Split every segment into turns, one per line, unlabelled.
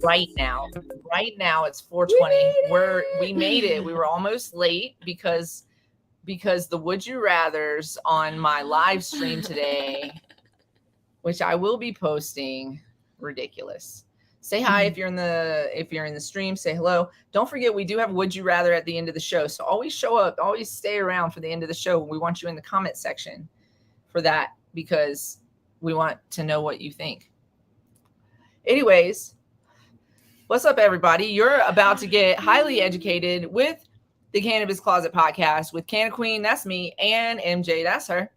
right now. Right now it's 4:20. We made it. We were almost late because the would you rathers on my live stream today, which I will be posting, ridiculous. Say hi if you're in the stream. Say hello. Don't forget we do have would you rather at the end of the show. So always show up. Always stay around for the end of the show. We want you in the comment section for that because we want to know what you think. Anyways, what's up, everybody? You're about to get highly educated with the Cannabis Closet podcast with CannaQueen. That's me, and MJ. That's her.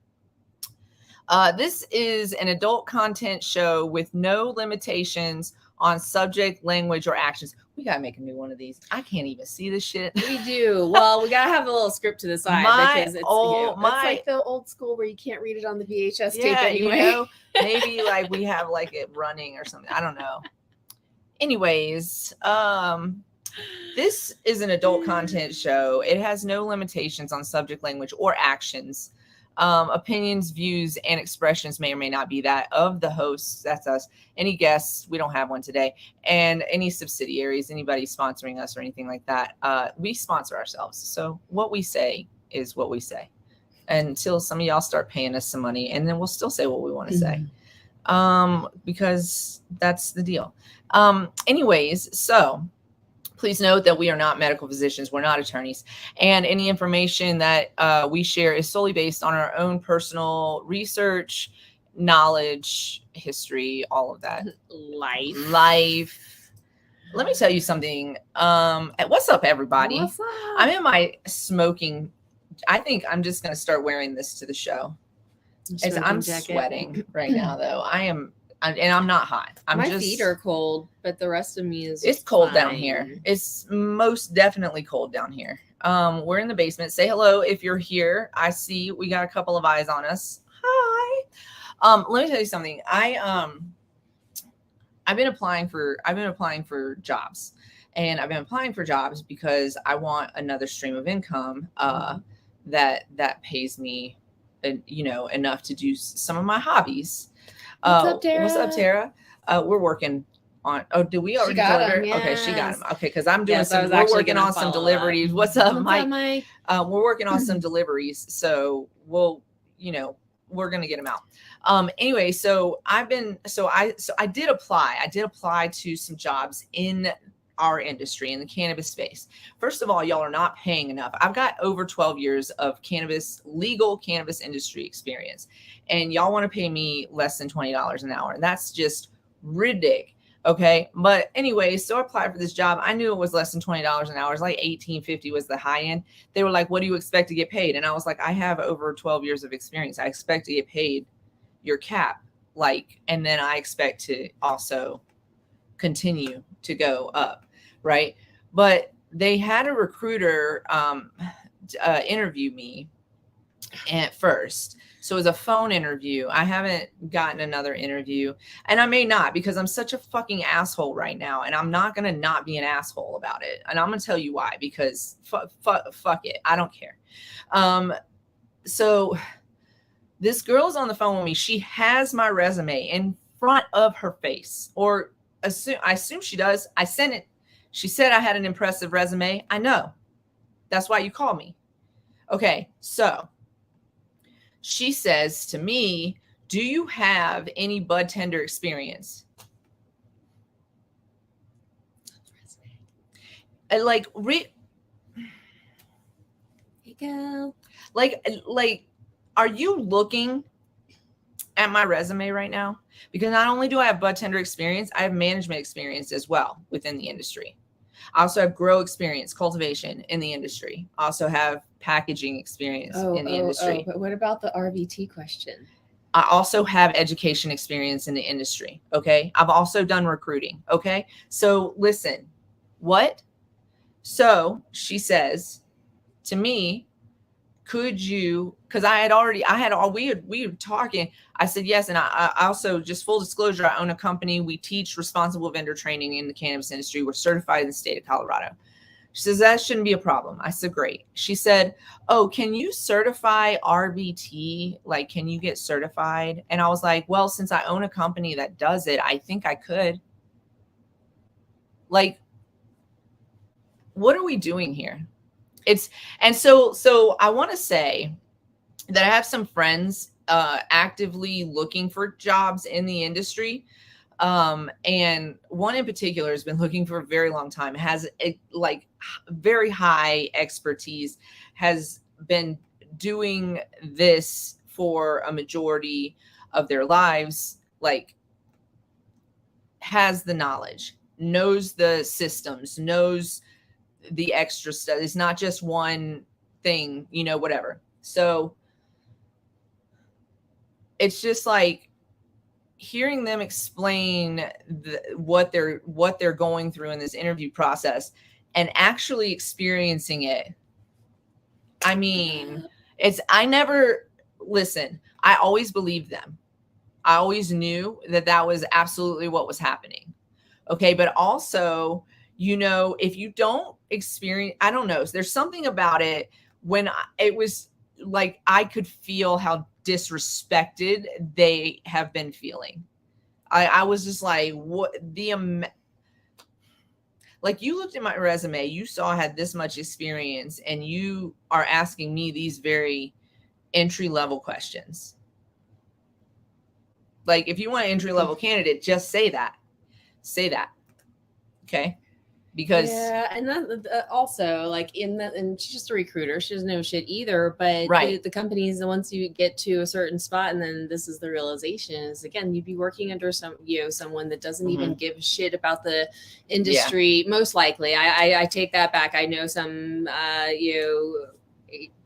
This is an adult content show with no limitations on subject, language, or actions. We gotta make a new one of these. I can't even see this shit.
We do. Well, we gotta have a little script to the side because it's it's like the old school where you can't read it on the VHS tape anyway.
You know, maybe like we have like it running or something. I don't know. Anyways, this is an adult content show. It has no limitations on subject, language, or actions. Opinions, views, and expressions may or may not be that of the hosts. That's us. Any guests, we don't have one today, and any subsidiaries, anybody sponsoring us or anything like that. We sponsor ourselves. So what we say is what we say until some of y'all start paying us some money, and then we'll still say what we want to say. Because that's the deal. Anyways, so please note that we are not medical physicians. We're not attorneys. And any information that we share is solely based on our own personal research, knowledge, history, all of that. Life. Let me tell you something. What's up, everybody?
What's up?
I'm in my smoking. I think I'm just going to start wearing this to the show. I'm sweating right now, though. And I'm not hot.
My feet are cold, but the rest of me is.
It's cold down here. It's most definitely cold down here. We're in the basement. Say hello if you're here. I see we got a couple of eyes on us. Hi. Let me tell you something. I've been applying for jobs, and I've been applying for jobs because I want another stream of income that pays me, enough to do some of my hobbies. What's up, Tara? We're working on. Oh, do we already deliver?
Yes.
Okay, she got him. Okay, because I'm doing some. We're working on some deliveries. What's up, Mike? We're working on some deliveries, so we're gonna get them out. Anyway, so I did apply. I did apply to some jobs in our industry, in the cannabis space. First of all, y'all are not paying enough. I've got over 12 years of legal cannabis industry experience, and y'all want to pay me less than $20 an hour. And that's just ridiculous. Okay. But anyway, so I applied for this job. I knew it was less than $20 an hour. It's like $18.50 was the high end. They were like, what do you expect to get paid? And I was like, I have over 12 years of experience. I expect to get paid your cap. And then I expect to also continue to go up. Right. But they had a recruiter interview me at first. So it was a phone interview. I haven't gotten another interview, and I may not, because I'm such a fucking asshole right now, and I'm not going to not be an asshole about it. And I'm going to tell you why, because fuck it. I don't care. So this girl's on the phone with me. She has my resume in front of her face, or I assume she does. I sent it. She said I had an impressive resume. I know. That's why you call me. Okay, so she says to me, do you have any bud tender experience? And like, are you looking at my resume right now? Because not only do I have bud tender experience, I have management experience as well within the industry. I also have grow experience, cultivation in the industry. I also have packaging experience in the industry.
But what about the RVT question?
I also have education experience in the industry. Okay. I've also done recruiting. Okay. So listen, what? So she says to me, could you, because we were talking. I said, yes. And I also, just full disclosure, I own a company. We teach responsible vendor training in the cannabis industry. We're certified in the state of Colorado. She says, that shouldn't be a problem. I said, great. She said, oh, can you certify RVT? Like, can you get certified? And I was like, well, since I own a company that does it, I think I could. Like, what are we doing here? So I want to say that I have some friends actively looking for jobs in the industry. And one in particular has been looking for a very long time, has a very high expertise, has been doing this for a majority of their lives, like has the knowledge, knows the systems, knows the extra stuff. It's not just one thing, whatever. So it's just like hearing them explain what they're going through in this interview process and actually experiencing it. I mean, I always believed them. I always knew that was absolutely what was happening. Okay. But also, if you don't experience, I don't know, there's something about it when it was like, I could feel how disrespected they have been feeling. I was just like, what like, you looked at my resume, you saw I had this much experience, and you are asking me these very entry-level questions. Like, if you want an entry-level candidate, just say that. Okay. Because
and that also, like, and she's just a recruiter, she doesn't know shit either, but
right.
the companies, once you get to a certain spot, and then this is the realization, is again, you'd be working under someone that doesn't even give a shit about the industry. Most likely, I take that back. I know some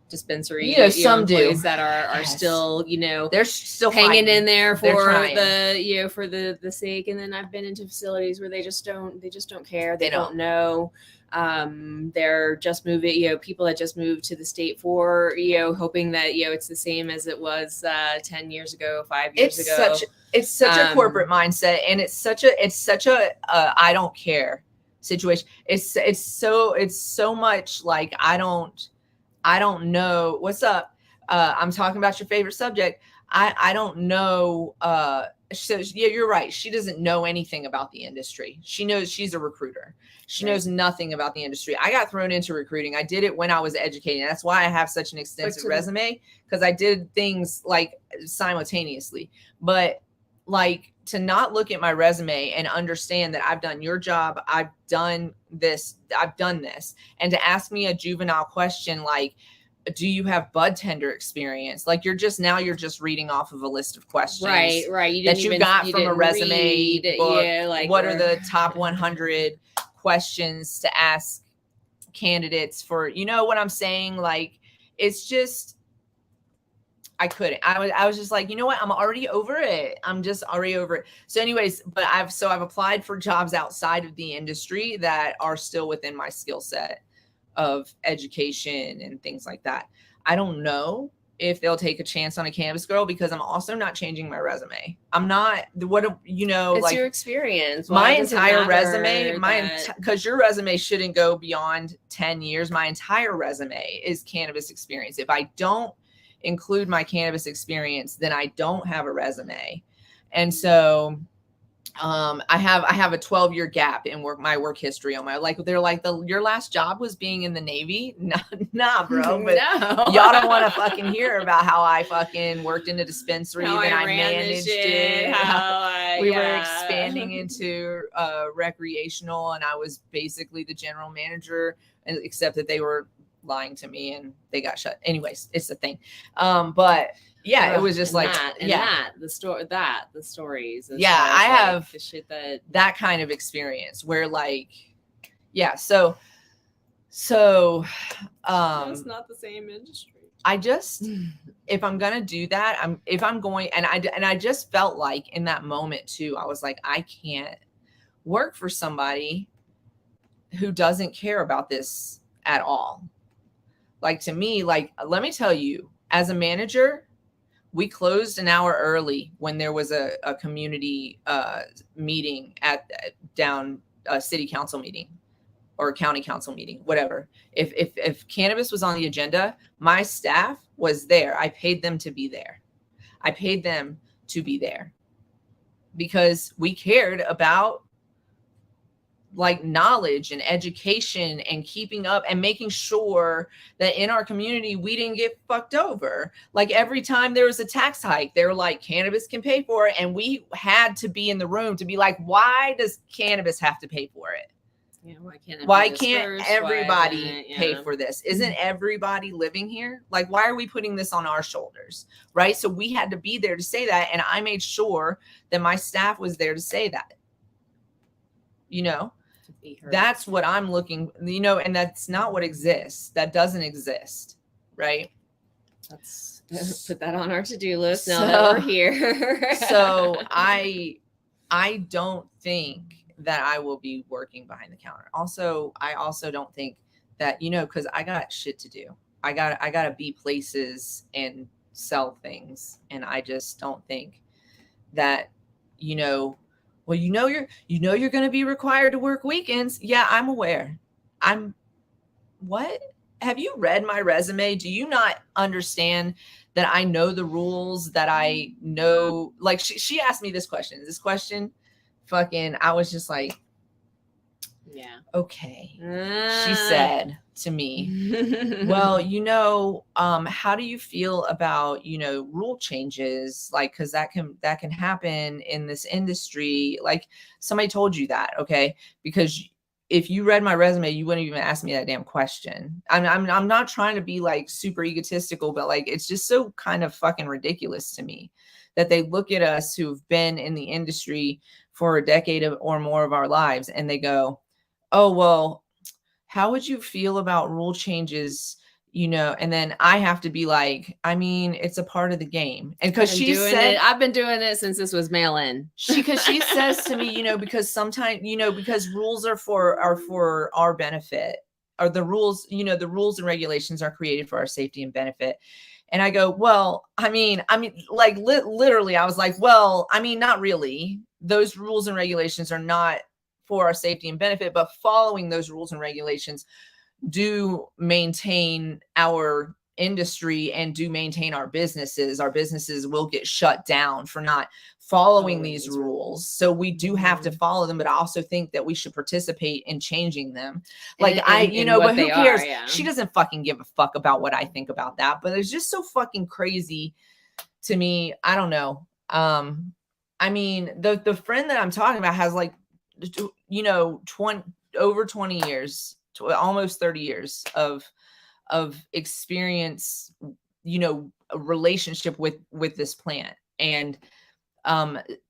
dispensary
some
employees
do
that are still
they're still
hanging
fighting
in there for the sake. And then I've been into facilities where they just don't care. They don't know. They're just moving, people that just moved to the state for, hoping that, it's the same as it was 10 years ago, 5 years ago.
It's such a corporate mindset, and it's such a I don't care situation. It's so much like, I don't know what's up. I'm talking about your favorite subject. I don't know. So yeah, you're right. She doesn't know anything about the industry. She knows she's a recruiter. She knows nothing about the industry. I got thrown into recruiting. I did it when I was educating. That's why I have such an extensive resume, because I did things like simultaneously. But like, to not look at my resume and understand that I've done your job, I've done this, and to ask me a juvenile question like, do you have bud tender experience? Like, you're just reading off of a list of questions,
right?
You got from a resume book.
Like,
what are the top 100 questions to ask candidates for? You know what I'm saying? Like, it's just, I couldn't. I was just like, you know what? I'm already over it. I'm just already over it. So anyways, but I've applied for jobs outside of the industry that are still within my skill set of education and things like that. I don't know if they'll take a chance on a cannabis girl, because I'm also not changing my resume. I'm not, it's
like your experience.
My entire resume, because your resume shouldn't go beyond 10 years. My entire resume is cannabis experience. If I don't include my cannabis experience, then I don't have a resume. And so I have a 12-year gap in my work history on my, they're like, your last job was being in the Navy. Nah, bro. But y'all don't want to fucking hear about how I fucking worked in a dispensary, then I managed it. We were expanding into recreational, and I was basically the general manager, except that they were lying to me and they got shut. Anyways, it's a thing. But yeah, it was just like
the stories.
I have
the shit
that kind of experience where, like, yeah. So it's
not the same industry.
I just, if I'm gonna do that, I just felt like in that moment too, I was like, I can't work for somebody who doesn't care about this at all. Like, to me, like, let me tell you, as a manager, we closed an hour early when there was a community meeting at down a city council meeting or a county council meeting, whatever. If cannabis was on the agenda, my staff was there. I paid them to be there. Because we cared about like knowledge and education and keeping up and making sure that in our community we didn't get fucked over. Like every time there was a tax hike, they were like, cannabis can pay for it. And we had to be in the room to be like, why does cannabis have to pay for it?
Yeah,
why can't everybody pay for this? Isn't everybody living here? Like, why are we putting this on our shoulders? Right. So we had to be there to say that. And I made sure that my staff was there to say that. You know, that's what I'm looking, you know, and that's not what exists. That doesn't exist. Right.
Let's put that on our to-do list now that we're here.
So I don't think that I will be working behind the counter. Also, I also don't think that, you know, because I got shit to do. I gotta be places and sell things. And I just don't think that, you know, well, you're going to be required to work weekends. Yeah, I'm aware. What? Have you read my resume? Do you not understand that I know the rules, that I know, like she asked me this question, fucking, I was just like, yeah, okay. She said to me, well, you know, how do you feel about, you know, rule changes? Like, cause that can happen in this industry. Like somebody told you that. Okay. Because if you read my resume, you wouldn't even ask me that damn question. I'm not trying to be like super egotistical, but like, it's just so kind of fucking ridiculous to me that they look at us who've been in the industry for a decade or more of our lives and they go, oh, well, how would you feel about rule changes? You know, and then I have to be like, I mean, it's a part of the game. And because she said,
I've been doing it since this was mail in.
Because she says to me, you know, because sometimes, you know, because rules are for our benefit, or the rules, you know, the rules and regulations are created for our safety and benefit. And I go, well, I mean, like literally, I was like, well, I mean, not really. Those rules and regulations are not for our safety and benefit, but following those rules and regulations do maintain our industry and do maintain our businesses. Our businesses will get shut down for not following these rules. So we do have to follow them, but I also think that we should participate in changing them. Like you know, but who cares? She doesn't fucking give a fuck about what I think about that, but it's just so fucking crazy to me. I don't know. I mean, the friend that I'm talking about has like, you know, over 20 years, almost 30 years of experience, you know, a relationship with this plant, and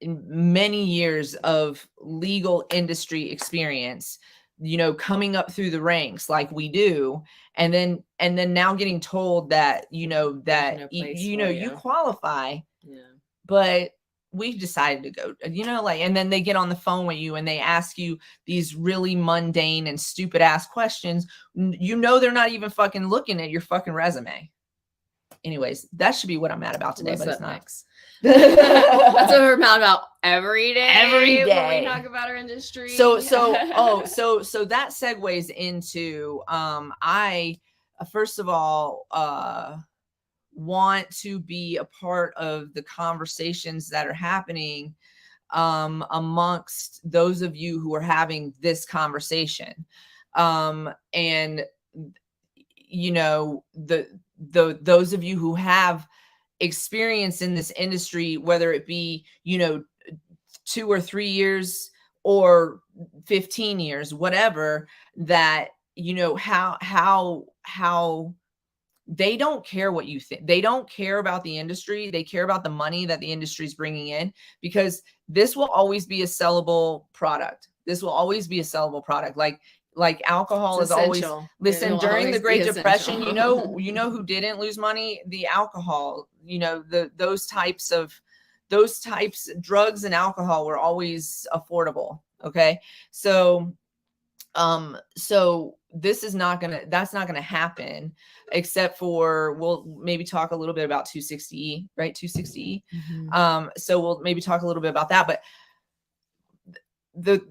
many years of legal industry experience, you know, coming up through the ranks like we do, and then now getting told that, you know, that you qualify, but we decided to go, you know, like, and then they get on the phone with you and they ask you these really mundane and stupid ass questions. You know, they're not even fucking looking at your fucking resume. Anyways, that should be what I'm mad about today, but it's not.
That's what we're mad about every day.
Every day
when we talk about our industry.
So that segues into I first of all want to be a part of the conversations that are happening amongst those of you who are having this conversation, and you know, those of you who have experience in this industry, whether it be, you know, 2 or 3 years or 15 years, whatever, that, you know, how they don't care what you think. They don't care about the industry. They care about the money that the industry is bringing in, because this will always be a sellable product. This will always be a sellable product. Like alcohol is always, listen, during the Great Depression, you know who didn't lose money? The alcohol, you know, those types drugs and alcohol were always affordable. Okay. So that's not gonna happen, except for, we'll maybe talk a little bit about 260E, right? 260E. Mm-hmm. So we'll maybe talk a little bit about that, but they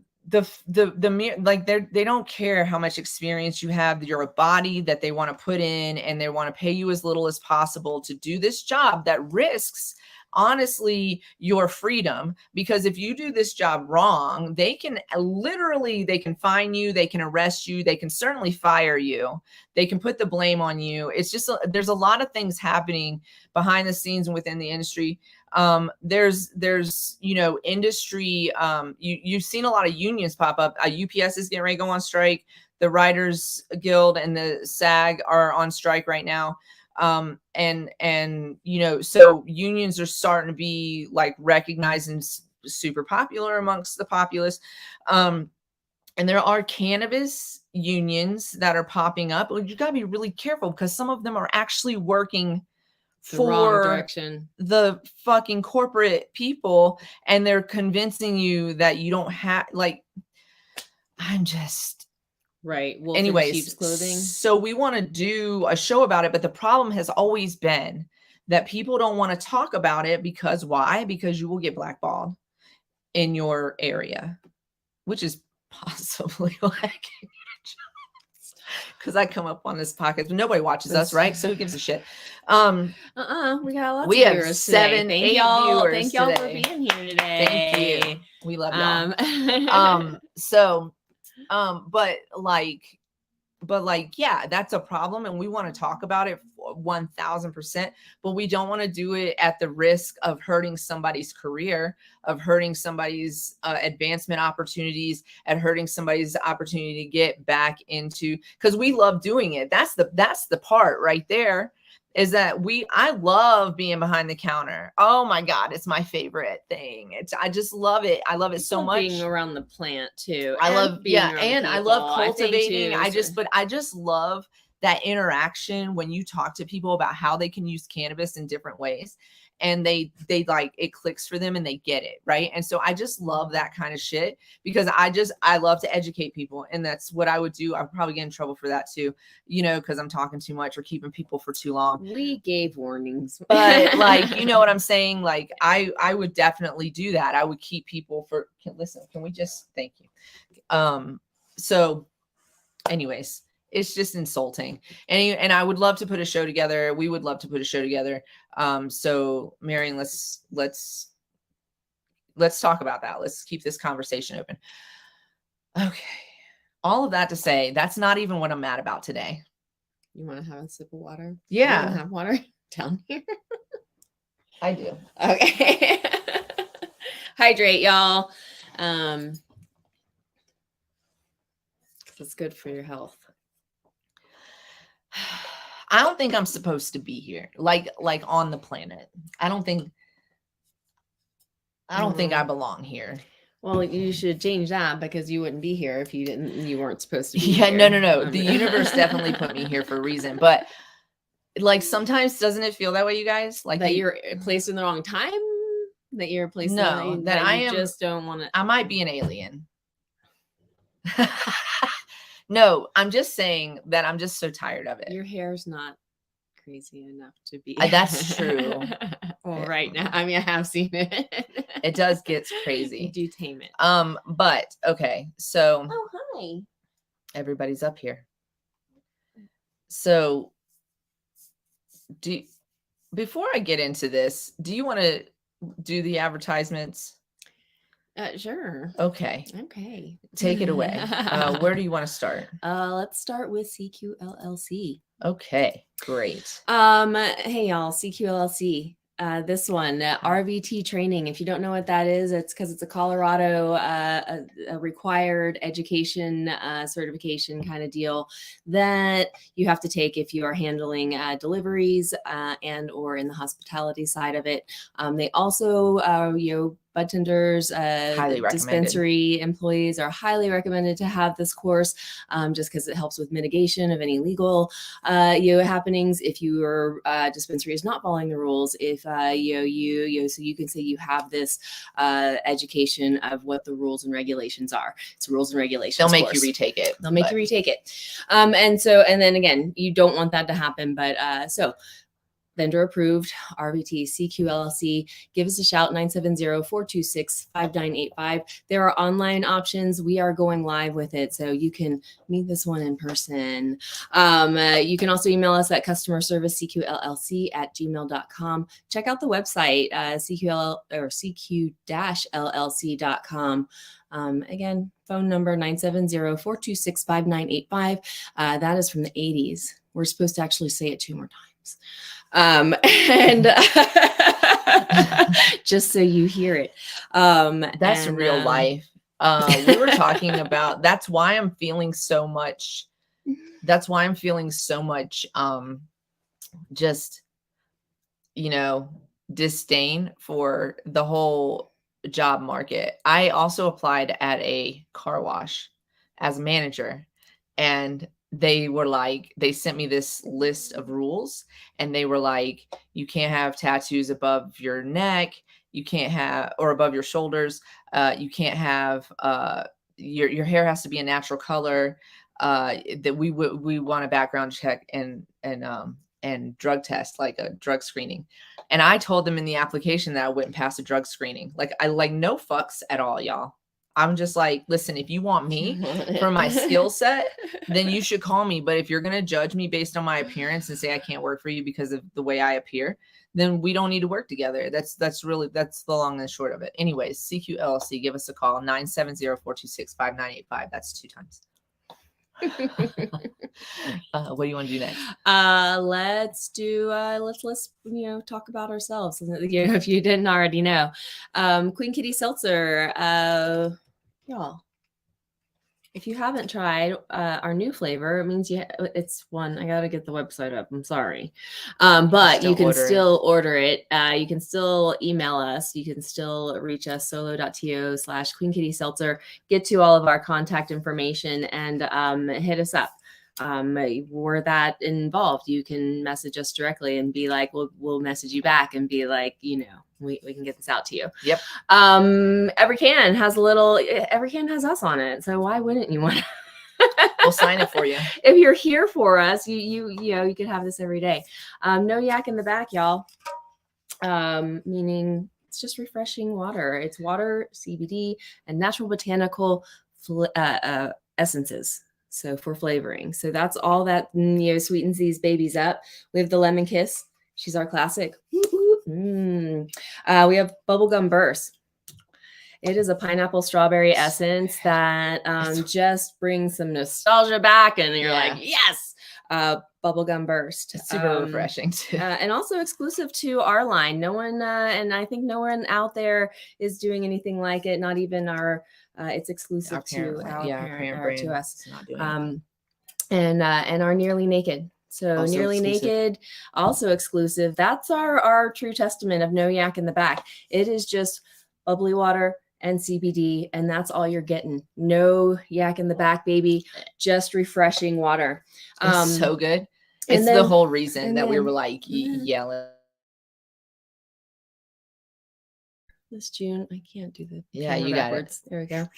don't care how much experience you have. You're a body that they want to put in, and they want to pay you as little as possible to do this job that risks honestly your freedom, because if you do this job wrong, they can fine you, they can arrest you, they can certainly fire you, they can put the blame on you. It's just there's a lot of things happening behind the scenes and within the industry. There's industry, you've seen a lot of unions pop up. UPS is getting ready to go on strike. The Writers Guild and the SAG are on strike right now. So unions are starting to be like recognized and super popular amongst the populace. And there are cannabis unions that are popping up. You got to be really careful, because some of them are actually working for the fucking corporate people, and they're convincing you that you don't have, like, I'm just
right. Wolf
anyways,
in sheep's clothing.
So we want to do a show about it, but the problem has always been that people don't want to talk about it, because why? Because you will get blackballed in your area, which is possibly like, because I come up on this podcast, but nobody watches us, right? So who gives a shit?
We got a lot of
viewers.
Have 7, 8 viewers. Thank y'all
today.
For being here today.
Thank you. We love y'all. But yeah, that's a problem, and we want to talk about it 1000%, but we don't want to do it at the risk of hurting somebody's career, of hurting somebody's advancement opportunities, and hurting somebody's opportunity to get back into, because we love doing it. That's the part right there, is that I love being behind the counter. Oh my God, it's my favorite thing. I just love it. I love it so much.
Being around the plant too.
I love cultivating. I just love that interaction when you talk to people about how they can use cannabis in different ways, and they like, it clicks for them and they get it, right? And so I just love that kind of shit, because I love to educate people, and that's what I would do. I'd probably get in trouble for that too, because I'm talking too much or keeping people for too long.
We gave warnings,
but like, you know what I'm saying? Like, I would definitely do that. I would keep people can we just, thank you. So anyways, it's just insulting. And I would love to put a show together. We would love to put a show together. So Marion, let's talk about that. Let's keep this conversation open. Okay. All of that to say, that's not even what I'm mad about today.
You want to have a sip of water?
Yeah.
You want to have water down here?
I do.
Okay. Hydrate, y'all. It's good for your health.
I don't think I'm supposed to be here, like on the planet. I don't think I belong here.
Well, you should change that, because you wouldn't be here if you weren't supposed to be
here.
No.
The universe definitely put me here for a reason. But like, sometimes doesn't it feel that way, you guys? Like
that you're placed in the wrong time? That you're placed
that I am,
just don't want to.
I might be an alien. No, I'm just saying that I'm just so tired of it.
Your hair's not crazy enough to be.
That's true.
Well, right now, I mean, I have seen it.
It does get crazy.
You do tame it.
But okay, so.
Oh, hi.
Everybody's up here. So, before I get into this, do you want to do the advertisements?
Sure.
Okay. Take it away. Where do you want to start?
Let's start with CQLLC.
Okay, great.
Hey y'all, CQLLC. This one, RVT training. If you don't know what that is, it's because it's a Colorado a required education certification kind of deal that you have to take if you are handling deliveries and or in the hospitality side of it. They also, bud tenders, dispensary employees are highly recommended to have this course, just because it helps with mitigation of any legal happenings if your dispensary is not following the rules. If so you can say you have this education of what the rules and regulations are. It's rules and regulations.
They'll make you retake it.
You retake it. And then again, you don't want that to happen, but so vendor approved, RVT, CQLLC. Give us a shout, 970-426-5985. There are online options. We are going live with it, so you can meet this one in person. You can also email us at customerservicecqllc@gmail.com. Check out the website, CQ-LLC.com. Again, phone number 970-426-5985. That is from the 80s. We're supposed to actually say it 2 more times. And just so you hear it.
That's real life. We were talking about, that's why I'm feeling so much just, disdain for the whole job market. I also applied at a car wash as a manager, and they sent me this list of rules, and they were like, you can't have tattoos above your neck, you can't have, or above your shoulders, you can't have, your hair has to be a natural color, that we want a background check and drug test, like a drug screening. And I told them in the application that I wouldn't pass a drug screening. No fucks at all, y'all. I'm just like, listen, if you want me for my skill set, then you should call me. But if you're going to judge me based on my appearance and say I can't work for you because of the way I appear, then we don't need to work together. That's the long and short of it. Anyways, CQLLC, give us a call, 970-426-5985. That's 2 times. What do you want to do next?
Let's talk about ourselves. If you didn't already know, Queen Kitty Seltzer, y'all, if you haven't tried our new flavor, it means it's one. I gotta get the website up. I'm sorry, but you can still order it. You can still email us. You can still reach us, solo.to/Queen Kitty Seltzer. Get to all of our contact information and hit us up. We're that involved. You can message us directly and be like, we'll message you back and be like, we can get this out to you.
Yep.
Every can has us on it. So why wouldn't you want to?
We'll sign it for you.
If you're here for us, you could have this every day. No yak in the back, y'all. Meaning it's just refreshing water. It's water, CBD, and natural botanical essences. So for flavoring. So that's all that sweetens these babies up. We have the lemon kiss. She's our classic. We have bubblegum burst. It is a pineapple strawberry essence that just brings some nostalgia back, and you're like, yes. Bubblegum burst.
It's super refreshing too.
And also exclusive to our line. No one, and I think no one out there is doing anything like it. Not even our. It's exclusive to our parent to us. Not doing and our Nearly Naked. So also Nearly exclusive. Naked, also exclusive. That's our true testament of no yak in the back. It is just bubbly water and CBD, and that's all you're getting. No yak in the back, baby. Just refreshing water.
It's so good. It's the whole reason that we were like yelling.
This June, I can't do the
you backwards.
Got it. There we go.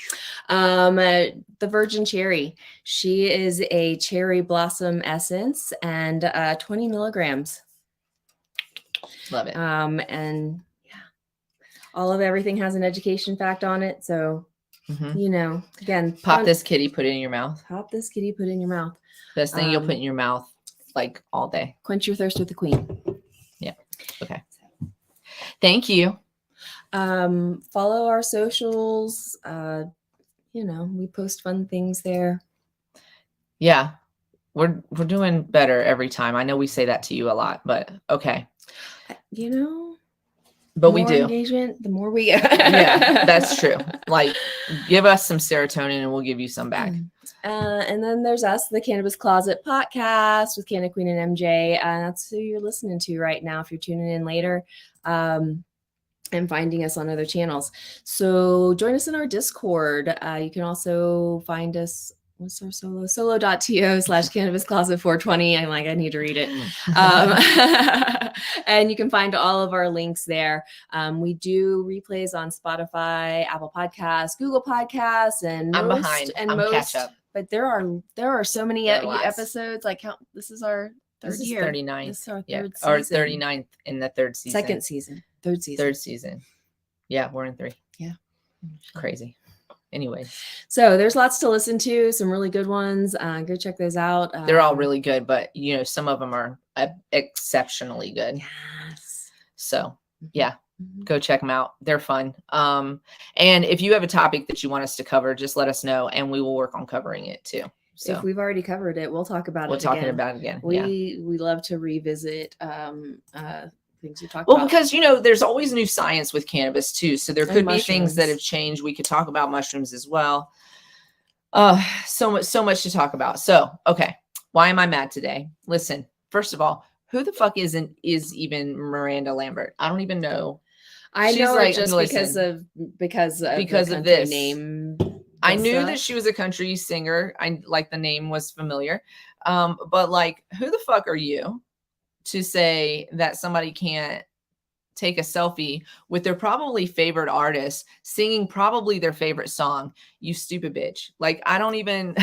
The Virgin Cherry. She is a cherry blossom essence and 20 milligrams.
Love it.
And all of everything has an education fact on it. So, again,
pop this kitty, put it in your mouth.
Pop this kitty, put it in your mouth.
Best thing you'll put in your mouth like all day.
Quench your thirst with the Queen.
Yeah. Okay. Thank you.
Follow our socials. We post fun things there.
Yeah. We're doing better every time. I know we say that to you a lot, but okay. But we do.
Engagement, the more we get.
Yeah, that's true. Like, give us some serotonin and we'll give you some back.
And then there's us, the Cannabis Closet podcast with CannaQueen and MJ. That's who you're listening to right now if you're tuning in later. And finding us on other channels. So join us in our Discord. You can also find us. What's our solo.to/Cannabis Closet 420. I'm like, I need to read it. And you can find all of our links there. We do replays on Spotify, Apple Podcasts, Google Podcasts, and
I'm behind. I'm catch up.
But there are so many episodes. Like this is our Third
this
year.
is 39th.
This is our
yeah,
third season.
Or 39th in the third season.
Second season. Third season.
Third season. Yeah, we're in 3.
Yeah.
Crazy. Anyways.
So there's lots to listen to, some really good ones. Go check those out.
They're all really good, but you know, some of them are exceptionally good.
Yes.
So yeah, go check them out. They're fun. And if you have a topic that you want us to cover, just let us know and we will work on covering it too. So
if we've already covered it, we'll talk about it again.
We'll talk about it again.
We love to revisit things we talked
about.
Well,
because you know, there's always new science with cannabis too. So there could be things that have changed. We could talk about mushrooms as well. So much to talk about. So, okay. Why am I mad today? Listen, first of all, who the fuck is even Miranda Lambert? I don't even know.
I know her just because of this name.
I knew that she was a country singer. I like the name was familiar. But like, who the fuck are you to say that somebody can't take a selfie with their probably favorite artist singing probably their favorite song? You stupid bitch. Like, I don't even.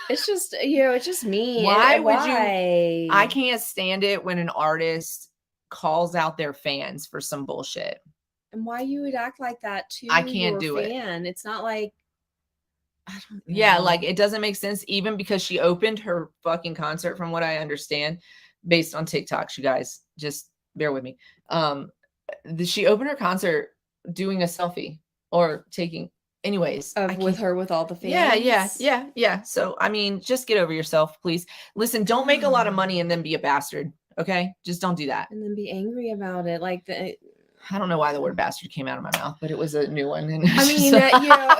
It's just, you know, it's just me.
Why would you? I can't stand it when an artist calls out their fans for some bullshit.
And why you would act like that to
I can't do it.
It's not like. I don't know.
Yeah, like it doesn't make sense, even because she opened her fucking concert, from what I understand, based on TikTok. You guys just bear with me. She opened her concert doing a selfie or taking, anyways,
with her with all the fans.
Yeah. So I mean, just get over yourself, please. Listen, don't make a lot of money and then be a bastard. Okay, just don't do that.
And then be angry about it, like
I don't know why the word bastard came out of my mouth, but it was a new one. And
I mean, you know,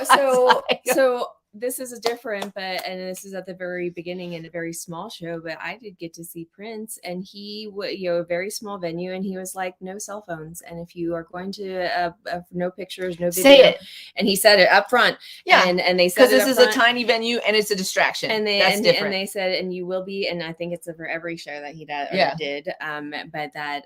so this is and this is at the very beginning in a very small show, but I did get to see Prince, and he would, you know, a very small venue, and he was like, no cell phones. And if you are going to, no pictures, no video.
Say it.
And he said it up front.
Yeah.
And they said,
because this is a tiny venue and it's a distraction.
And
that's different.
And they said, and you will be, and I think it's for every show that he did, but that,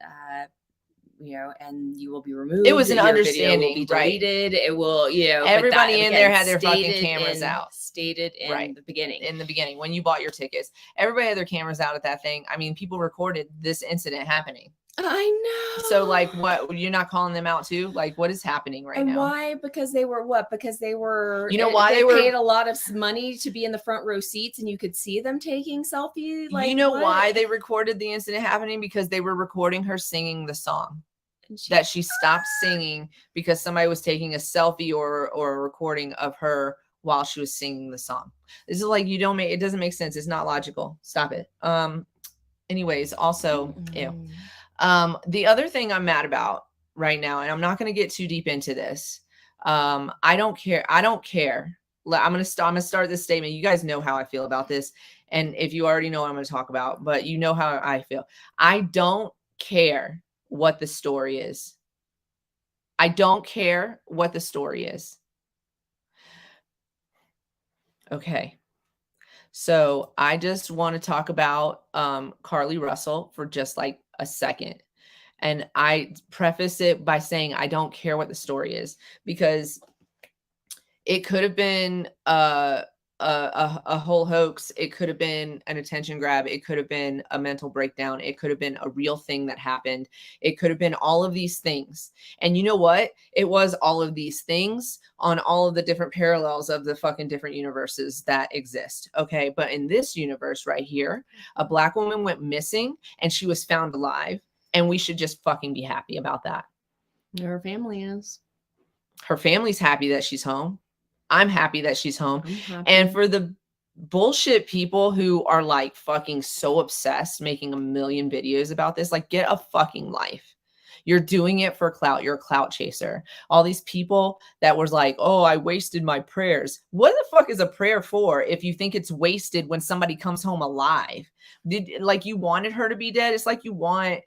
you know, and you will be removed.
It was an understanding,
will be deleted. Right? It will, you know,
everybody in there had their fucking cameras out.
Stated in the beginning.
In the beginning, when you bought your tickets, everybody had their cameras out at that thing. I mean, people recorded this incident happening.
I know.
So, like, what, you're not calling them out too? Like, what is happening right now?
Why? Because they were what? Because they were.
You know why
they paid a lot of money to be in the front row seats, and you could see them taking selfie. Like,
you know why they recorded the incident happening? Because they were recording her singing the song. That she stopped singing because somebody was taking a selfie or a recording of her while she was singing the song. This is like, it doesn't make sense. It's not logical. Stop it. Anyways, also, ew. The other thing I'm mad about right now, and I'm not going to get too deep into this. I don't care. I'm going to start this statement. You guys know how I feel about this. And if you already know what I'm going to talk about, but you know how I feel. I don't care what the story is. I don't care what the story is. Okay. So I just want to talk about Carly Russell for just like a second. And I preface it by saying I don't care what the story is, because it could have been a whole hoax. It could have been an attention grab. It could have been a mental breakdown. It could have been a real thing that happened. It could have been all of these things. And you know what? It was all of these things on all of the different parallels of the fucking different universes that exist. Okay. But in this universe right here, a Black woman went missing and she was found alive. And we should just fucking be happy about that.
Her family is.
Her family's happy that she's home. I'm happy that she's home. And for the bullshit people who are like fucking so obsessed making a million videos about this, like, get a fucking life. You're doing it for clout. You're a clout chaser. All these people that was like, oh, I wasted my prayers. What the fuck is a prayer for if you think it's wasted when somebody comes home alive? You wanted her to be dead? It's like you want...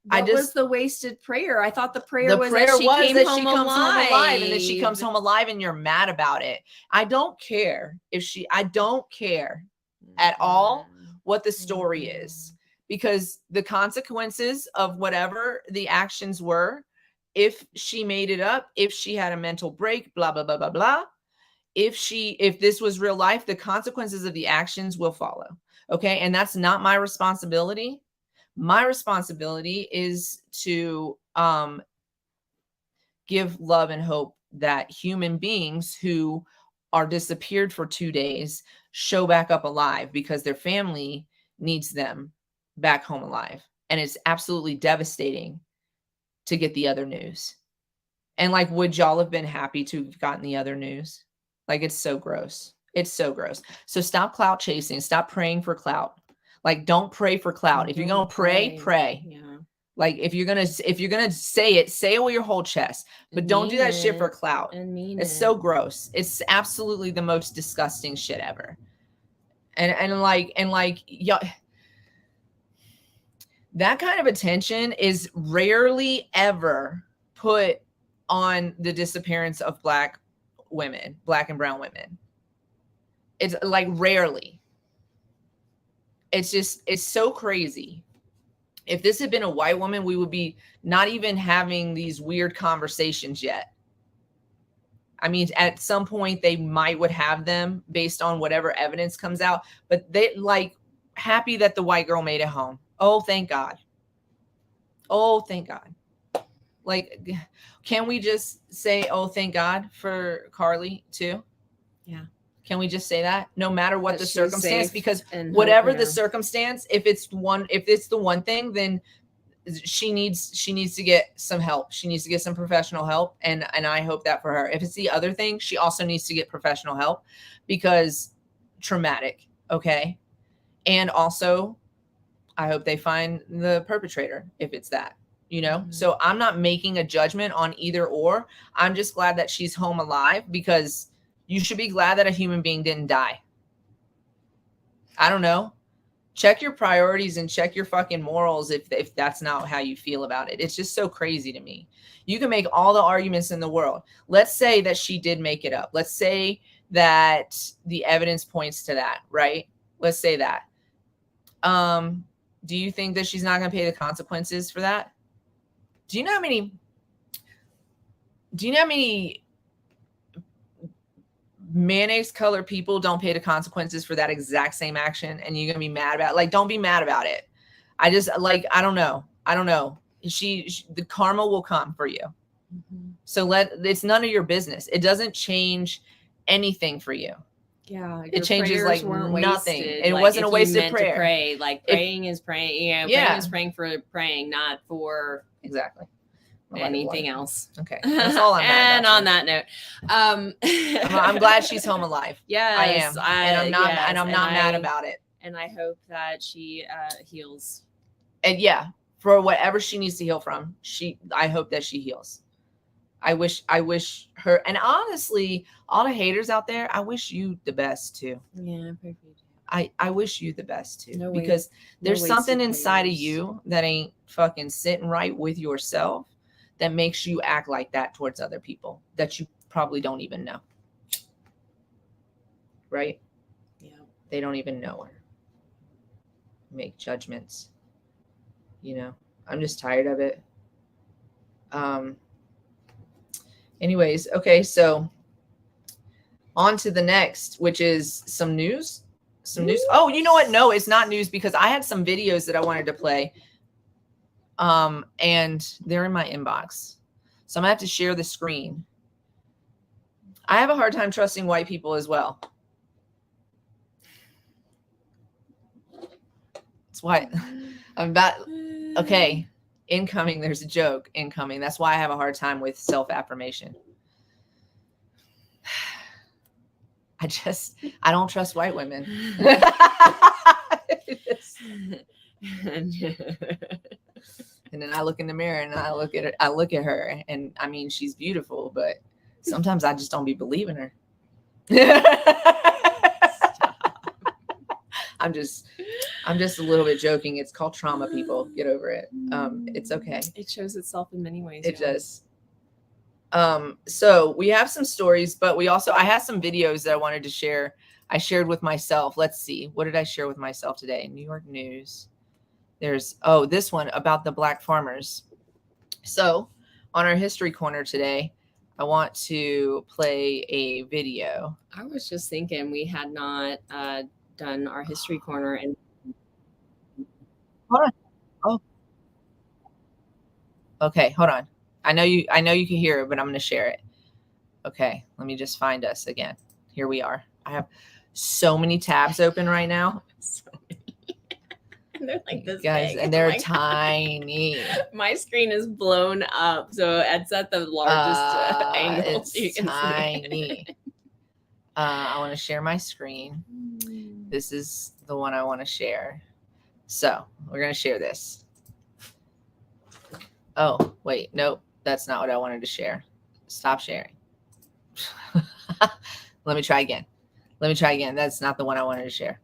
What was the wasted prayer? I thought the prayer was that she comes home alive,
and then she comes home alive, and you're mad about it. I don't care at all what the story is, because the consequences of whatever the actions were, if she made it up, if she had a mental break, blah, blah, blah, blah, blah. If this was real life, the consequences of the actions will follow. Okay. And that's not my responsibility. My responsibility is to give love and hope that human beings who are disappeared for 2 days show back up alive because their family needs them back home alive. And it's absolutely devastating to get the other news. And like, would y'all have been happy to have gotten the other news? Like, it's so gross. It's so gross. So stop clout chasing. Stop praying for clout. Like, don't pray for clout. If you're going to pray.
Yeah.
Like, if you're going to say it with your whole chest, but don't do that shit for clout. It's so gross. It's absolutely the most disgusting shit ever. And like, yeah, that kind of attention is rarely ever put on the disappearance of Black women, Black and brown women. It's like rarely. It's just, it's so crazy. If this had been a white woman, we would be not even having these weird conversations yet. I mean, at some point they would have them based on whatever evidence comes out, but they like happy that the white girl made it home. Oh, thank God. Oh, thank God. Like, can we just say, oh, thank God for Carly too?
Yeah.
Can we just say that no matter what the circumstance, because whatever the circumstance, if it's the one thing, then she needs to get some help. She needs to get some professional help. And I hope that for her. If it's the other thing, she also needs to get professional help because traumatic. Okay. And also I hope they find the perpetrator if it's that, you know? Mm-hmm. So I'm not making a judgment on either or. I'm just glad that she's home alive because you should be glad that a human being didn't die. I don't know. Check your priorities and check your fucking morals if that's not how you feel about it. It's just so crazy to me. You can make all the arguments in the world. Let's say that she did make it up. Let's say that the evidence points to that, right? Let's say that. Do you think that she's not going to pay the consequences for that? Do you know how many mayonnaise colored people don't pay the consequences for that exact same action, and you're gonna be mad about it? Like, don't be mad about it. I just like, I don't know. The karma will come for you. Mm-hmm. So it's none of your business. It doesn't change anything for you.
Yeah,
it changes like nothing. It
like,
wasn't a wasted prayer.
To pray, like praying is praying. You know, praying is praying for praying, not for
exactly
anything else.
Okay, that's all I'm mad
about. And on that note,
I'm glad she's home alive.
Yes,
I am, and I'm not, and I'm not mad about it.
And I hope that she heals.
And yeah, for whatever she needs to heal from, I hope that she heals. I wish her, and honestly, all the haters out there, I wish you the best too.
Yeah, perfect.
I wish you the best too, because there's something inside of you that ain't fucking sitting right with yourself that makes you act like that towards other people that you probably don't even know. Right?
Yeah. They
don't even know her. Make judgments. You know, I'm just tired of it. Anyways, okay, so on to the next, which is some news. Oh, you know what? No, it's not news because I had some videos that I wanted to play. And they're in my inbox. So I'm gonna have to share the screen. I have a hard time trusting white people as well. That's why I'm about, okay, incoming, there's a joke incoming. That's why I have a hard time with self-affirmation. I don't trust white women. And then I look in the mirror and I look at her, and I mean, she's beautiful, but sometimes I just don't be believing her. I'm just a little bit joking. It's called trauma, people. Get over it. It's okay.
It shows itself in many ways.
It does. So we have some stories, but I had some videos that I wanted to share. I shared with myself. Let's see. What did I share with myself today? New York News. There's, this one about the Black farmers. So on our history corner today, I want to play a video.
I was just thinking we had not done our history corner. And
hold on. Okay, hold on. I know you can hear it, but I'm going to share it. Okay, let me just find us again. Here we are. I have so many tabs open right now.
So many. And they're like this
guys,
big.
and they're tiny.
My screen is blown up, so it's at the largest angle.
It's so you can tiny. See. I want to share my screen. This is the one I want to share. So we're going to share this. Oh, wait. Nope. That's not what I wanted to share. Stop sharing. Let me try again. That's not the one I wanted to share.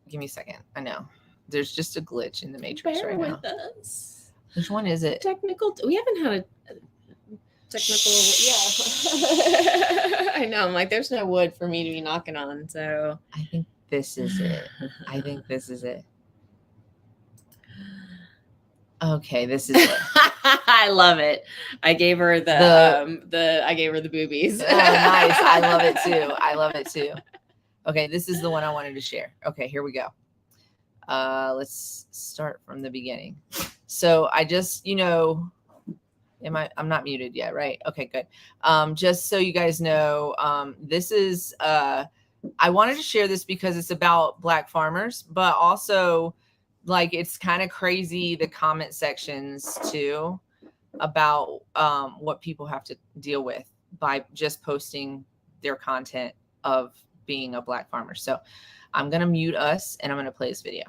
Give me a second. I know. There's just a glitch in the matrix right now. Bear with us. Which one is it?
Technical. We haven't had a technical. Yeah. I know. I'm like, there's no wood for me to be knocking on. So
I think this is it. Okay, this is it.
I love it. I gave her the boobies.
Oh, nice. I love it too. Okay, this is the one I wanted to share. Okay, here we go. Let's start from the beginning. So I just, I'm not muted yet, right? Okay, good. Just so you guys know, this is, I wanted to share this because it's about Black farmers, but also like, it's kind of crazy, the comment sections too, about what people have to deal with by just posting their content of being a Black farmer. So I'm going to mute us and I'm going to play this video.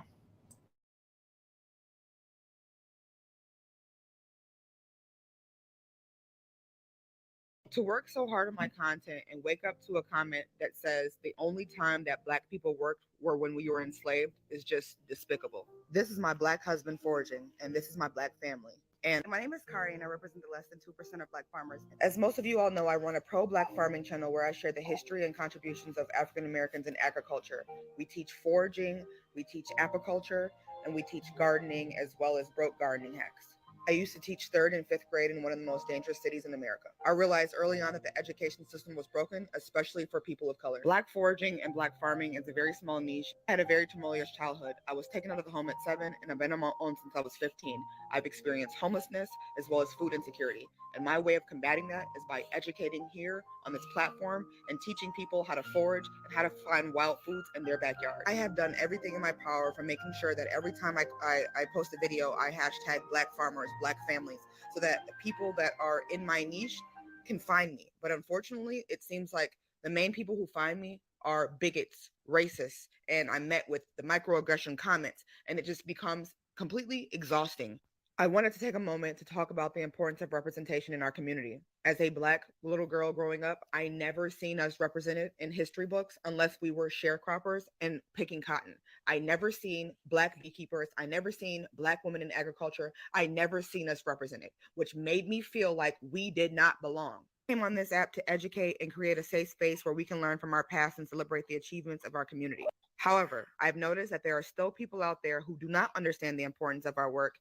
To work so hard on my content and wake up to a comment that says the only time that Black people worked were when we were enslaved is just despicable. This is my Black husband foraging, and this is my Black family. And my name is Kari, and I represent the less than 2% of Black farmers. As most of you all know, I run a pro-Black farming channel where I share the history and contributions of African Americans in agriculture. We teach foraging, we teach apiculture, and we teach gardening as well as broke gardening hacks. I used to teach 3rd and 5th grade in one of the most dangerous cities in America. I realized early on that the education system was broken, especially for people of color. Black foraging and Black farming is a very small niche. I had a very tumultuous childhood. I was taken out of the home at 7, and I've been on my own since I was 15. I've experienced homelessness as well as food insecurity. And my way of combating that is by educating here on this platform and teaching people how to forage and how to find wild foods in their backyard. I have done everything in my power from making sure that every time I post a video, I hashtag Black farmers, Black families, so that the people that are in my niche can find me. But unfortunately, it seems like the main people who find me are bigots, racists, and I'm met with the microaggression comments, and it just becomes completely exhausting. I wanted to take a moment to talk about the importance of representation in our community. As a Black little girl growing up, I never seen us represented in history books unless we were sharecroppers and picking cotton. I never seen Black beekeepers. I never seen Black women in agriculture. I never seen us represented, which made me feel like we did not belong. I came on this app to educate and create a safe space where we can learn from our past and celebrate the achievements of our community. However, I've noticed that there are still people out there who do not understand the importance of our work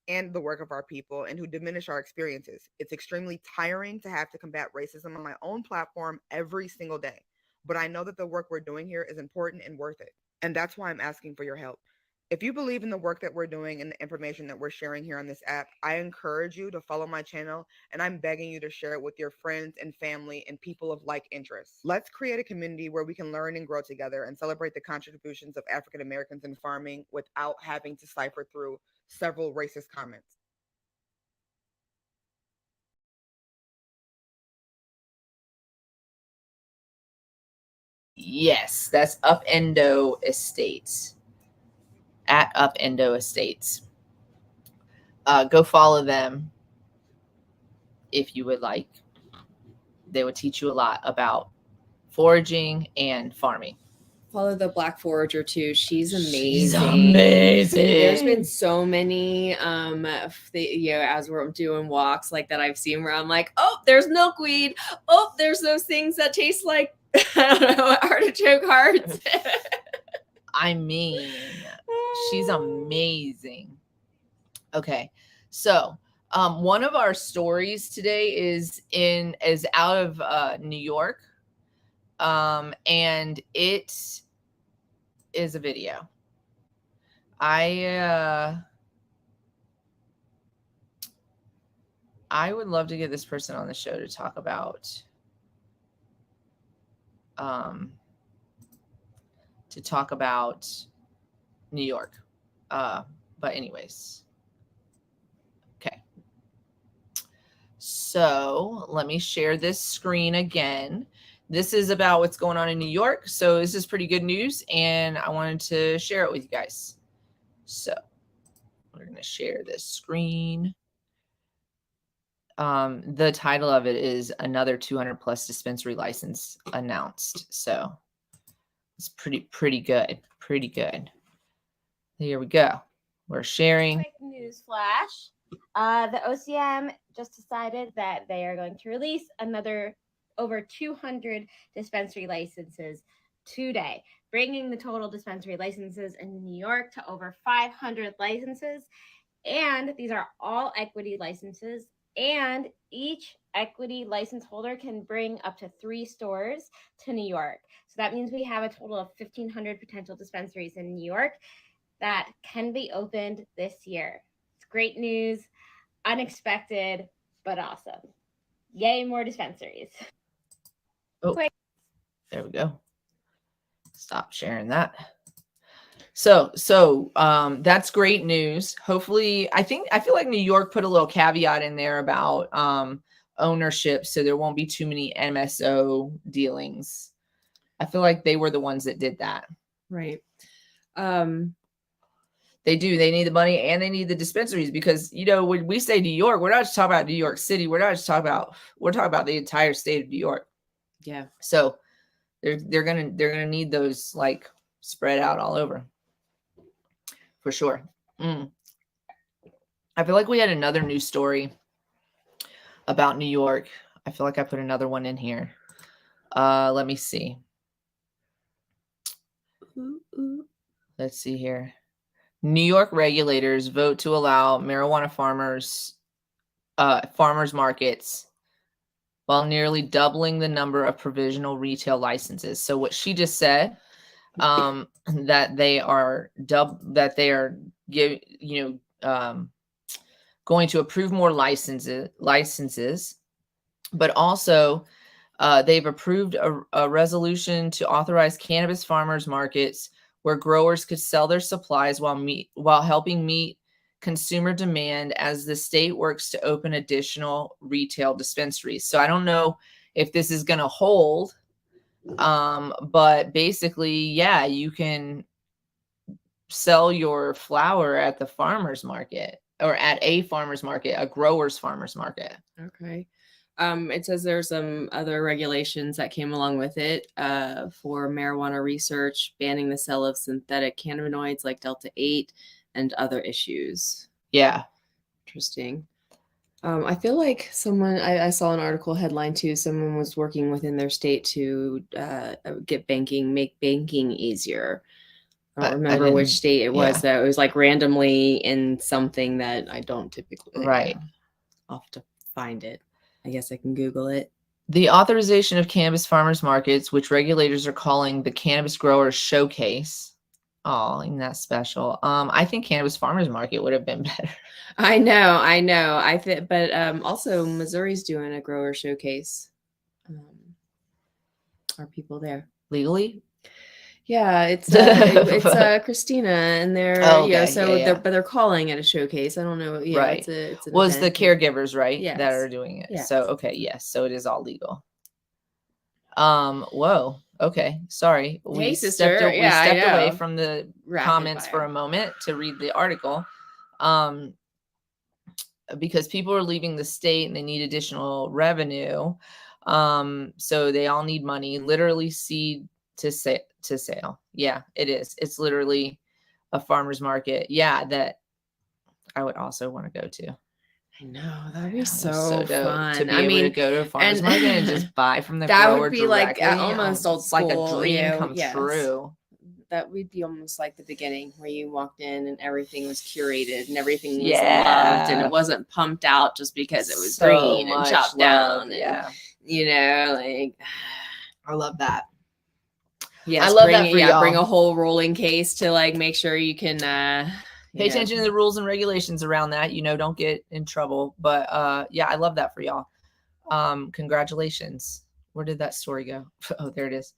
and the work of our people and who diminish our experiences. It's extremely tiring to have to combat racism on my own platform every single day. But I know that the work we're doing here is important and worth it. And that's why I'm asking for your help. If you believe in the work that we're doing and the information that we're sharing here on this app, I encourage you to follow my channel, and I'm begging you to share it with your friends and family and people of like interests. Let's create a community where we can learn and grow together and celebrate the contributions of African Americans in farming without having to cipher through several racist comments.
Yes, that's Upendo Estates. At Upendo Estates. Go follow them if you would like. They would teach you a lot about foraging and farming.
Follow the Black forager too. She's amazing.
She's amazing.
There's been so many, as we're doing walks like that I've seen where I'm like, oh, there's milkweed. Oh, there's those things that taste like, I don't know, artichoke hearts.
I mean, she's amazing. Okay, so one of our stories today is out of New York, and it is a video. I would love to get this person on the show to talk about New York. But anyways. Okay. So let me share this screen again. This is about what's going on in New York. So this is pretty good news, and I wanted to share it with you guys. So we're going to share this screen. The title of it is another 200 plus dispensary license announced. So it's pretty good. Pretty good. Here we go. We're sharing.
Quick news flash. The OCM just decided that they are going to release another over 200 dispensary licenses today, bringing the total dispensary licenses in New York to over 500 licenses. And these are all equity licenses. And each equity license holder can bring up to 3 stores to New York. So that means we have a total of 1,500 potential dispensaries in New York that can be opened this year. It's great news, unexpected, but awesome. Yay, more dispensaries.
Oh, there we go. Stop sharing that. So that's great news. Hopefully, I feel like New York put a little caveat in there about ownership, so there won't be too many MSO dealings. I feel like they were the ones that did that.
Right.
They do. They need the money and they need the dispensaries because, you know, when we say New York, we're not just talking about New York City. We're talking about the entire state of New York.
Yeah.
So they're gonna need those like spread out all over. For sure. I feel like we had another news story about New York. I feel like I put another one in here. Let me see. Let's see here. New York regulators vote to allow marijuana farmers markets while nearly doubling the number of provisional retail licenses. So what she just said, that they are going to approve more licenses, but also they've approved a resolution to authorize cannabis farmers markets where growers could sell their supplies while helping meet consumer demand as the state works to open additional retail dispensaries. So I don't know if this is going to hold, but basically, yeah, you can sell your flower at the farmer's market or at a farmer's market, a grower's farmer's market.
Okay. It says there's some other regulations that came along with it for marijuana research, banning the sale of synthetic cannabinoids like Delta-8 and other issues.
Yeah.
Interesting. I feel like I saw an article headline too. Someone was working within their state to make banking easier. I don't remember which state it was that it was like randomly in something that I don't typically.
Right.
I'll have to find it. I guess I can Google it.
The authorization of cannabis farmers markets, which regulators are calling the Cannabis Growers Showcase. Oh, isn't that special? I think Cannabis Farmers Market would have been better.
I know. But also Missouri's doing a grower showcase. Are people there
legally?
Yeah, it's Christina, and they're but they're calling it a showcase. I don't know. Yeah,
right.
It's an
was
event.
The caregivers, right?
Yes.
That are doing it.
Yes.
So okay, yes. So it is all legal. Whoa. Okay. Sorry.
We stepped
away from the comments for a moment to read the article. Because people are leaving the state and they need additional revenue. So they all need money, literally seed to sale. Yeah, it is. It's literally a farmer's market. Yeah, that I would also want to go to.
I know, that'd be so fun
to be able to go to a farmer's market and just buy from the
that
grower
would be
directly.
Like almost old school,
like a dream come true.
That would be almost like the beginning where you walked in and everything was curated and everything was loved and it wasn't pumped out just because it was green and chopped down. And,
yeah.
You know, like
I love that.
Yes,
I love that for y'all.
Bring a whole rolling case to like make sure you can
pay attention to the rules and regulations around that. Don't get in trouble. But yeah, I love that for y'all. Congratulations. Where did that story go? Oh, there it is.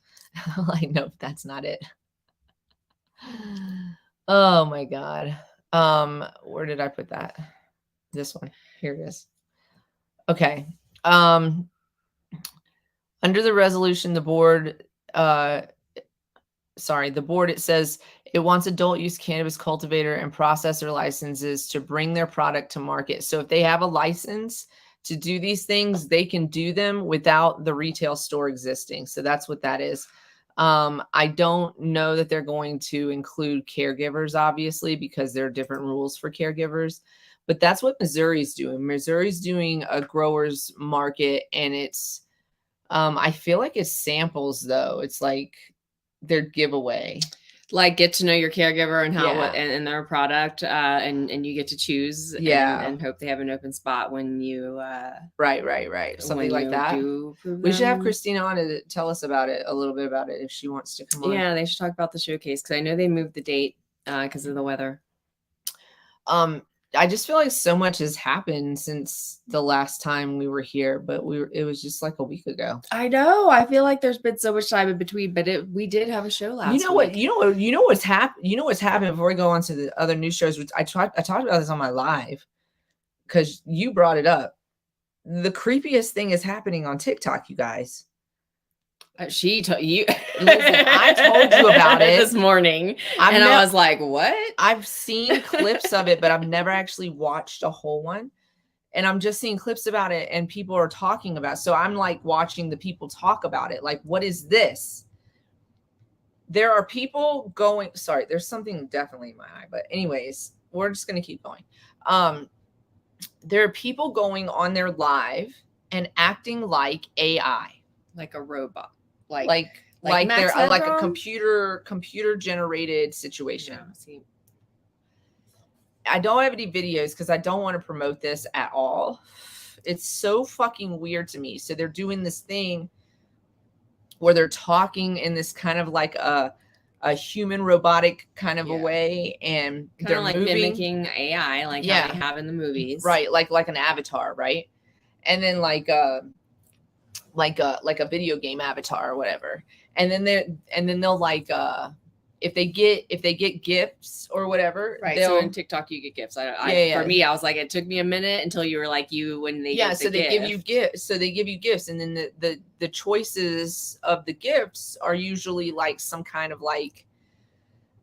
Like, nope, that's not it. Oh my God. Where did I put that? This one. Here it is. Okay. Under the resolution, the board, it says it wants adult use cannabis cultivator and processor licenses to bring their product to market. So if they have a license to do these things, they can do them without the retail store existing. So that's what that is. I don't know that they're going to include caregivers, obviously, because there are different rules for caregivers. But that's what Missouri's doing. Missouri's doing a growers market, and it's, I feel like it's samples though. It's like their giveaway.
Like get to know your caregiver and how and their product, and you get to choose. And hope they have an open spot when you
right. Something like that. We should have Christina on to tell us about it, a little bit about it, if she wants to come on.
Yeah, they should talk about the showcase because I know they moved the date because of the weather.
I just feel like so much has happened since the last time we were here, but it was just like a week ago.
I know. I feel like there's been so much time in between, but we did have a show last week.
What's happened before we go on to the other news shows, which I talked about this on my live because you brought it up. The creepiest thing is happening on TikTok, you guys.
She told you.
Listen, I told you about it
this morning, I was like, "What?"
I've seen clips of it, but I've never actually watched a whole one. And I'm just seeing clips about it, and people are talking about it. So I'm like watching the people talk about it. Like, what is this? There are people going. Sorry, there's something definitely in my eye. But anyways, we're just gonna keep going. There are people going on their live and acting like AI,
like a robot.
Like they're like a computer generated situation.
Yeah, see.
I don't have any videos because I don't want to promote this at all. It's so fucking weird to me. So they're doing this thing where they're talking in this kind of like a human robotic kind of a way, and
they're like mimicking AI, like how they have in the movies,
right? Like an avatar, right? And then like a video game avatar or whatever. And then they'll like if they get gifts or whatever,
right? So in TikTok you get gifts. For me, I was like, it took me a minute until you were like when they
so they give you gifts. So they give you gifts, and then the choices of the gifts are usually like some kind of like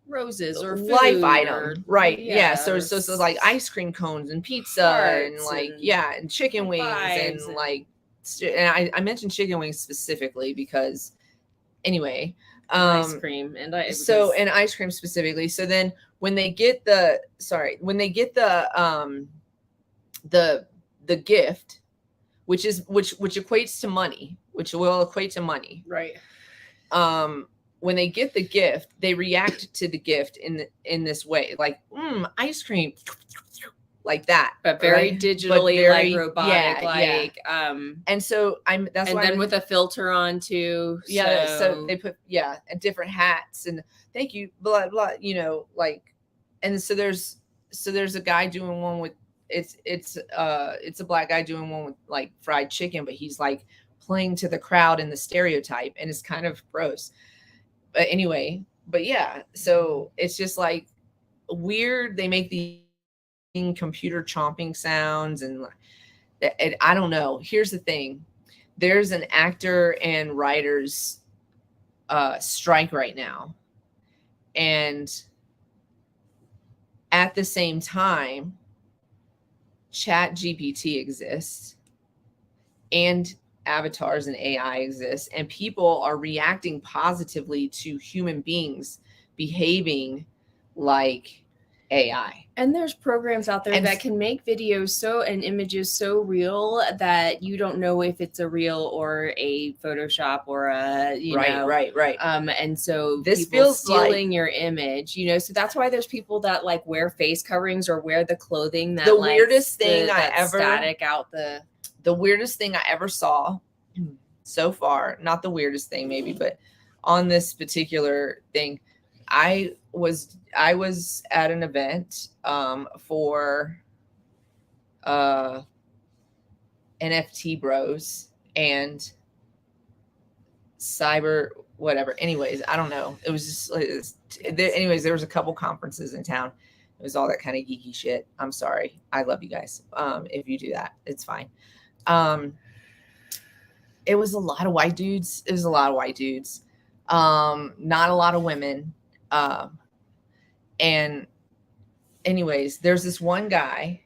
roses or
life item, right? Yeah. So it's like ice cream cones and pizza and like and chicken wings and like. And I mentioned chicken wings specifically because anyway,
ice cream and
ice cream specifically. So then when they get the gift, which equates to money, which will equate to money.
Right.
When they get the gift, they react to the gift in this way, like ice cream. Like that,
but very digitally, like robotic,
and so
with a filter on too.
So they put and different hats and thank you, blah blah, like, and so there's a guy doing one with it's a black guy doing one with like fried chicken, but he's like playing to the crowd and the stereotype, and it's kind of gross. But anyway, so it's just like weird. They make the computer chomping sounds and I don't know. Here's the thing. There's an actor and writers strike right now. And at the same time, ChatGPT exists and avatars and AI exists, and people are reacting positively to human beings behaving like AI.
And there's programs out there that can make videos and images so real that you don't know if it's a real or a Photoshop or a
right.
And so
this feels
stealing
like
your image, so that's why there's people that like wear face coverings or wear the clothing that
the weirdest thing
the
weirdest thing I ever saw so far, not the weirdest thing maybe, but on this particular thing, I was at an event for NFT bros and cyber whatever. Anyways, I don't know. It was just anyways, there was a couple conferences in town. It was all that kind of geeky shit. I'm sorry. I love you guys. If you do that, it's fine. It was a lot of white dudes. Not a lot of women. And anyways, there's this one guy,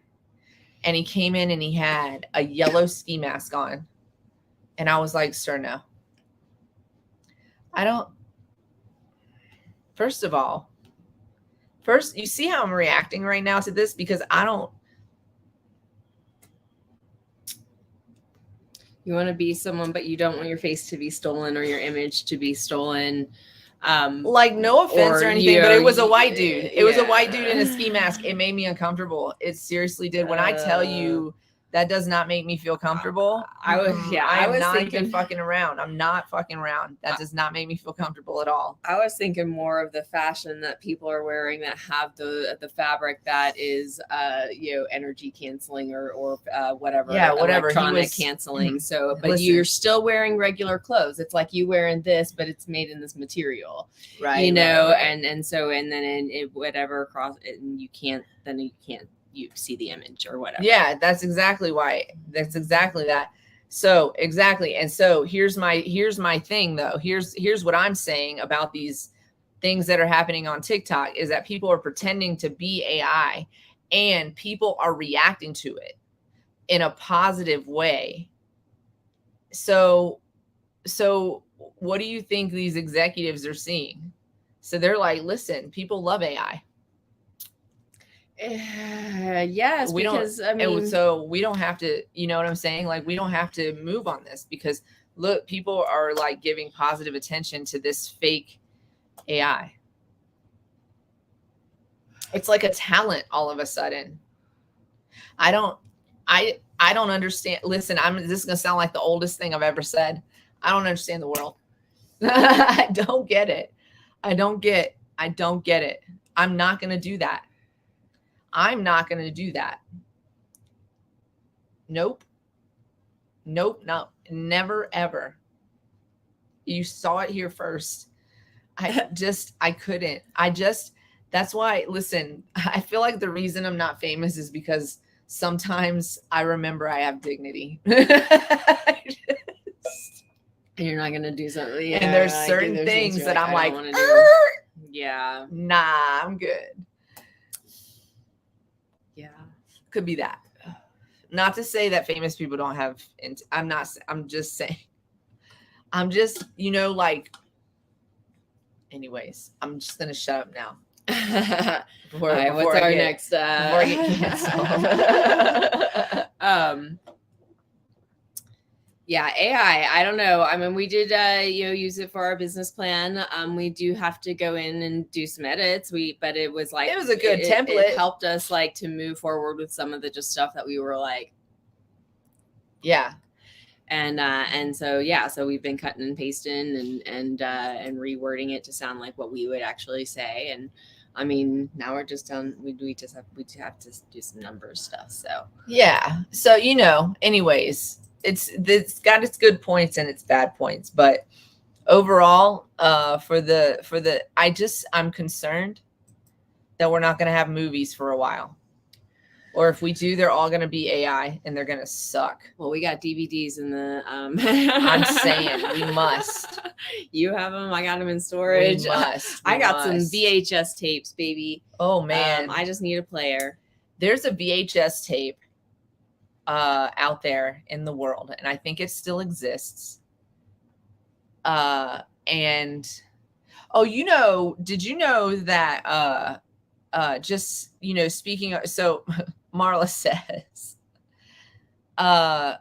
and he came in and he had a yellow ski mask on. And I was like, sir, no. First of all, you see how I'm reacting right now to this? Because
you want to be someone, but you don't want your face to be stolen or your image to be stolen.
Like, no offense or anything, but it was a white dude. It was a white dude in a ski mask. It made me uncomfortable. It seriously did. When I tell you, that does not make me feel comfortable. I was not even fucking around. I'm not fucking around. That does not make me feel comfortable at all.
I was thinking more of the fashion that people are wearing that have the fabric that is energy canceling or whatever.
Yeah, whatever.
Electronic canceling. So, but you're still wearing regular clothes. It's like you wearing this, but it's made in this material, right? And so then whatever cross, and you can't you see the image or whatever.
Yeah, that's exactly why. That's exactly that. So exactly. And so here's my thing though. Here's what I'm saying about these things that are happening on TikTok is that people are pretending to be AI and people are reacting to it in a positive way. So what do you think these executives are seeing? So they're like, listen, people love AI.
Yes, because I mean,
so we don't have to, you know what I'm saying? Like, we don't have to move on this because look, people are like giving positive attention to this fake AI. It's like a talent all of a sudden. I don't understand. Listen, this is gonna sound like the oldest thing I've ever said. I don't understand the world. I don't get it. I don't get it. I'm not gonna do that. Nope. No, never, ever. You saw it here first. I couldn't. That's why, listen, I feel like the reason I'm not famous is because sometimes I remember I have dignity.
And you're not going to do something. Yeah,
and there's certain things that I'm like,
yeah,
nah, I'm good.
Yeah.
Could be that. Not to say that famous people don't have, I'm just saying, like, anyways, I'm just going to shut up now.
Before I get canceled. Yeah, AI. I don't know. I mean, we did, use it for our business plan. We do have to go in and do some edits. But it was like,
it was a good template.
It helped us like to move forward with some of the just stuff that we were like,
yeah.
And so, yeah, so we've been cutting and pasting and rewording it to sound like what we would actually say. And I mean, now we're just done. We have to do some numbers stuff. So, yeah.
So, anyways, it's got its good points and its bad points, but overall, I'm concerned that we're not going to have movies for a while, or if we do, they're all going to be AI and they're going to suck.
Well, we got DVDs in the,
I'm saying we must.
You have them. I got them in storage. I got some VHS tapes, baby.
Oh man.
I just need a player.
There's a VHS tape out there in the world, and I think it still exists. Did you know that speaking of, so Marla says, I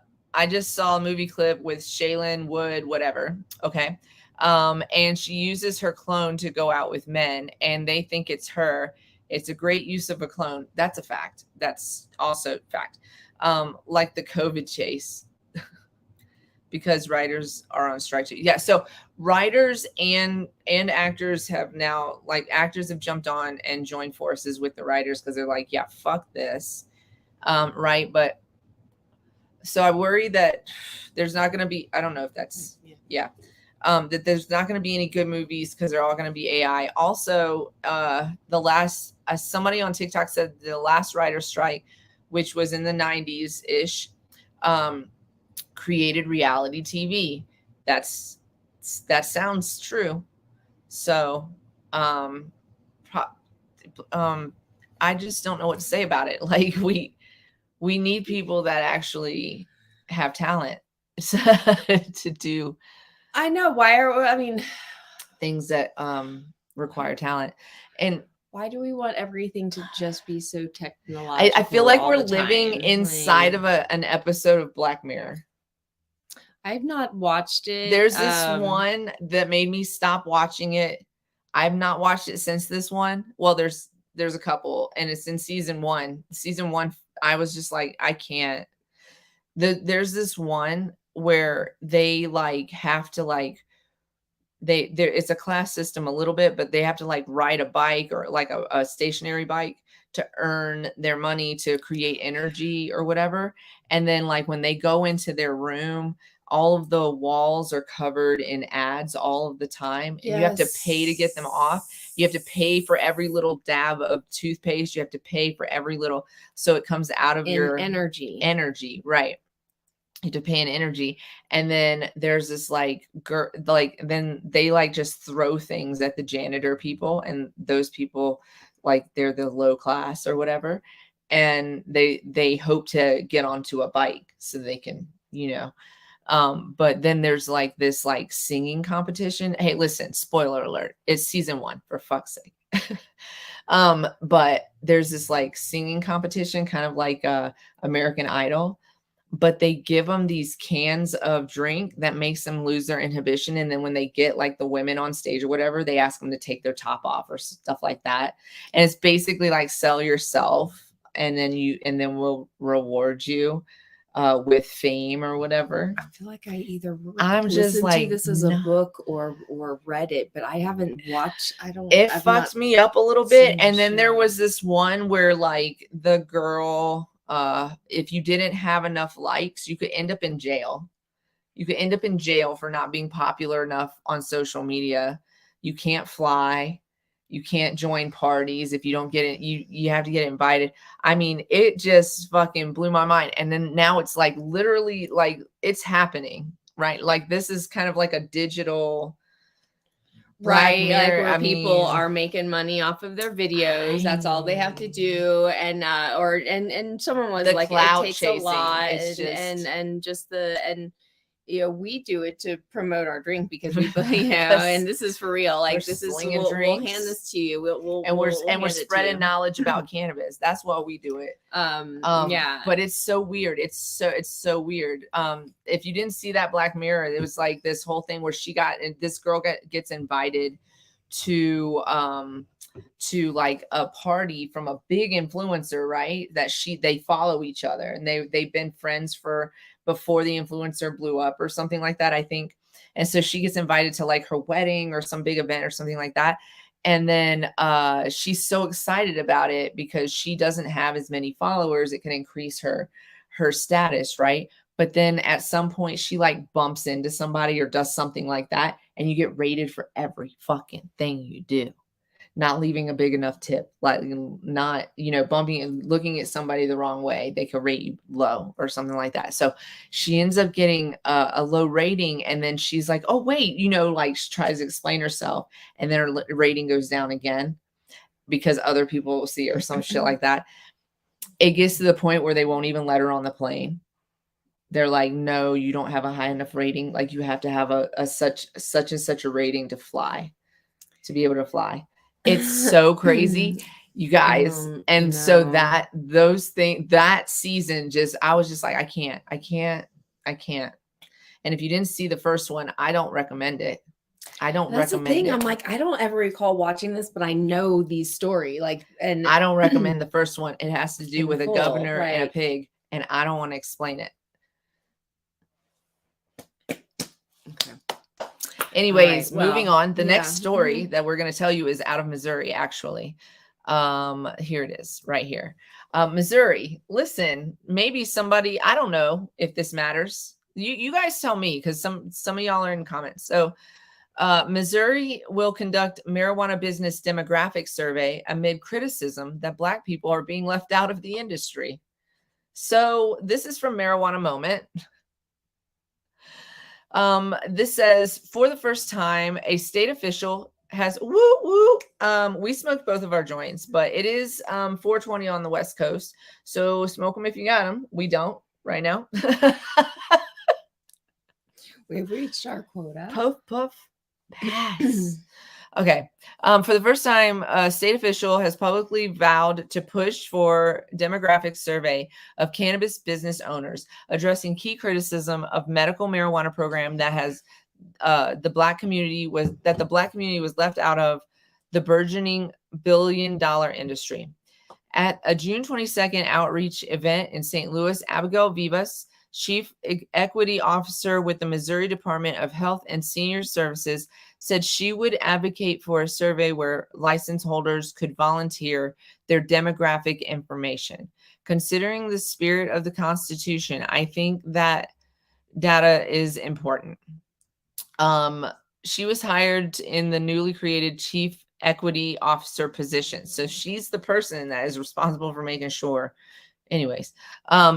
just saw a movie clip with Shailene Wood, whatever. Okay. And she uses her clone to go out with men and they think it's her. It's a great use of a clone. That's a fact. That's also a fact. Like the COVID chase. because writers are on strike too. Yeah, so writers and actors have now, like, actors have jumped on and joined forces with the writers because they're like, yeah, fuck this, right? But so I worry that there's not going to be, I don't know if that's, that there's not going to be any good movies because they're all going to be AI. Also, somebody on TikTok said the last writer's strike, which was in the 90s ish, created reality TV. That sounds true. So, I just don't know what to say about it. Like, we need people that actually have talent to do.
I know
things that require talent. And
why do we want everything to just be so technological?
I feel like we're living inside of an episode of Black Mirror.
I've not watched it.
There's this one that made me stop watching it. I've not watched it since this one. Well, there's a couple, and it's in season 1. Season 1, I was just like, I can't. There's this one where they like have to like it's a class system a little bit, but they have to like ride a bike or like a stationary bike to earn their money to create energy or whatever. And then like when they go into their room, all of the walls are covered in ads all of the time. And you have to pay to get them off. You have to pay for every little dab of toothpaste. You have to pay for every little, so it comes out of your energy. Right. You have to pay in energy. And then there's this like then they like just throw things at the janitor people, and those people, like, they're the low class or whatever, and they hope to get onto a bike so they can, but then there's like this like singing competition. Hey, listen, spoiler alert, it's season 1, for fuck's sake. But there's this like singing competition, kind of like American Idol, but they give them these cans of drink that makes them lose their inhibition. And then when they get like the women on stage or whatever, they ask them to take their top off or stuff like that. And it's basically like sell yourself, and then we'll reward you with fame or whatever.
I feel like I either listened to this as a book or read it, but I haven't watched.
It fucked me up a little bit. And then there was this one where like the girl, if you didn't have enough likes, you could end up in jail. You could end up in jail for not being popular enough on social media. You can't fly. You can't join parties. If you don't get it, you have to get invited. I mean, it just fucking blew my mind. And then now it's like literally like it's happening, right? Like this is kind of like a digital,
right? Like where people are making money off of their videos. That's all they have to do. And and someone was like, it takes a lot, and we do it to promote our drink because we, and this is for real. Like this is, we'll hand this to you. We're
spreading knowledge about cannabis. That's why we do it. But it's so weird. It's so weird. If you didn't see that Black Mirror, it was like this whole thing where this girl gets invited to like a party from a big influencer, right? That they follow each other, and they've been friends before the influencer blew up or something like that, I think. And so she gets invited to like her wedding or some big event or something like that. And then she's so excited about it because she doesn't have as many followers. It can increase her status, right? But then at some point she like bumps into somebody or does something like that, and you get rated for every fucking thing you do. Not leaving a big enough tip, like not, bumping and looking at somebody the wrong way, they could rate you low or something like that. So she ends up getting a low rating, and then she's like, oh wait, like she tries to explain herself, and then her rating goes down again because other people will see her or some shit like that. It gets to the point where they won't even let her on the plane. They're like, no, you don't have a high enough rating. Like you have to have a such and such a rating to be able to fly. It's so crazy, you guys. And so that season, I was just like, I can't. And if you didn't see the first one, I don't recommend it. That's recommend the thing.
I'm like, I don't ever recall watching this, but I know these story. And
I don't recommend the first one. It has to do with a governor and a pig, and I don't want to explain it. Anyways, moving on. The next story that we're going to tell you is out of Missouri, actually. Here it is right here. Missouri, listen, maybe somebody, I don't know if this matters. You guys tell me, because some of y'all are in comments. So Missouri will conduct marijuana business demographic survey amid criticism that Black people are being left out of the industry. So this is from Marijuana Moment. This says, for the first time, a state official has we smoked both of our joints, but it is 4:20 on the West Coast. So smoke them if you got them. We don't right now.
We've reached our quota.
Puff, puff, pass. Okay. For the first time, a state official has publicly vowed to push for demographic survey of cannabis business owners, addressing key criticism of medical marijuana program that has the Black community was left out of the burgeoning billion-dollar industry. At a June 22nd outreach event in St. Louis, Abigail Vivas, Chief Equity Officer with the Missouri Department of Health and Senior Services, said she would advocate for a survey where license holders could volunteer their demographic information. Considering the spirit of the Constitution, I think that data is important. She was hired in the newly created Chief Equity Officer position. So she's the person that is responsible for making sure. Anyways,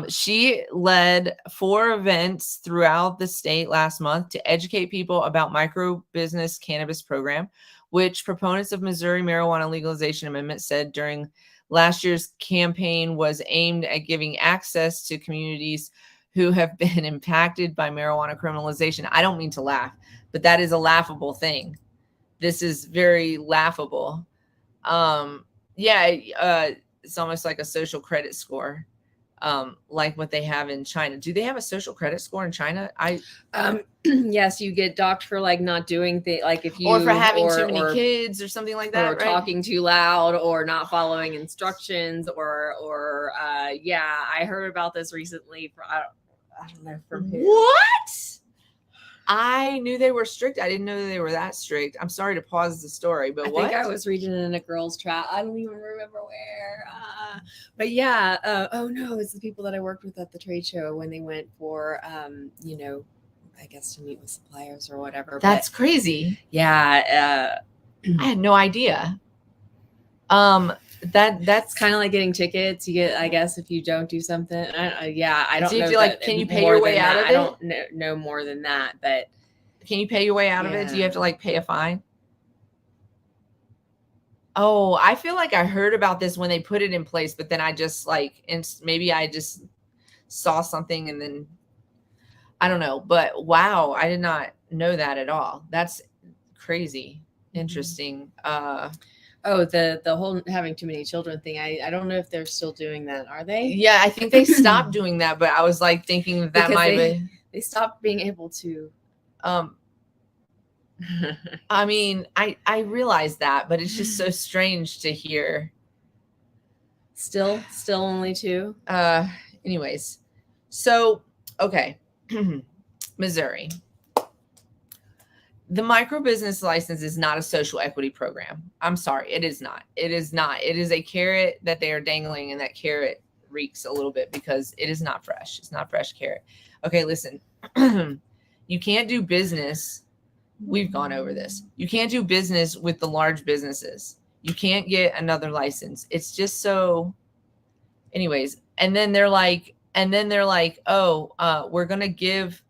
she led 4 events throughout the state last month to educate people about micro business cannabis program, which proponents of Missouri marijuana legalization amendment said during last year's campaign was aimed at giving access to communities who have been impacted by marijuana criminalization. I don't mean to laugh, but that is a laughable thing. This is very laughable. It's almost like a social credit score, like what they have in China. Do they have a social credit score in China?
Yes, you get docked for like not doing things, like if you
or for having too many kids or something like that,
or
right?
talking too loud or not following instructions, or I heard about this recently. I don't know from who.
What? I knew they were strict. I didn't know they were that strict. I'm sorry to pause the story, but
I think I was reading it in a girl's chat. I don't even remember where. But yeah. Oh no, it's the people that I worked with at the trade show when they went for, I guess to meet with suppliers or whatever.
That's crazy.
Yeah.
I had no idea. That's
kind of like getting tickets. You get, I guess, if you don't do something. I don't know.
Like, can you pay your way out of it?
I don't know more than that, but
can you pay your way out of it? Do you have to like pay a fine? Oh, I feel like I heard about this when they put it in place, but then I just maybe I just saw something and then I don't know. But wow, I did not know that at all. That's crazy. Interesting.
Oh, the whole having too many children thing. I don't know if they're still doing that. Are they?
Yeah, I think they stopped doing that, but I was like thinking that might be.
They stopped being able to.
I mean, I realize that, but it's just so strange to hear.
Still only 2.
Anyways, so okay, Missouri. The micro business license is not a social equity program. I'm sorry, it is not. It is not. It is a carrot that they are dangling, and that carrot reeks a little bit because it is not fresh. It's not fresh carrot. Okay, listen. You can't do business. We've gone over this. You can't do business with the large businesses. You can't get another license. It's just so. Anyways, and then they're like, oh, we're gonna give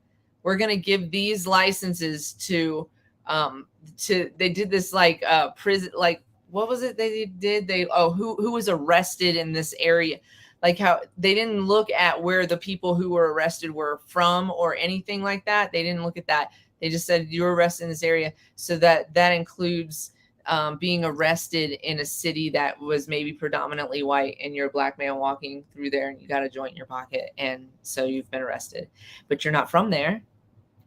these licenses to they did this like prison, like what was it they did? Who was arrested in this area, like how they didn't look at where the people who were arrested were from or anything like that. They didn't look at that. They just said you were arrested in this area. So that includes being arrested in a city that was maybe predominantly white, and you're a Black man walking through there and you got a joint in your pocket, and so you've been arrested, but you're not from there,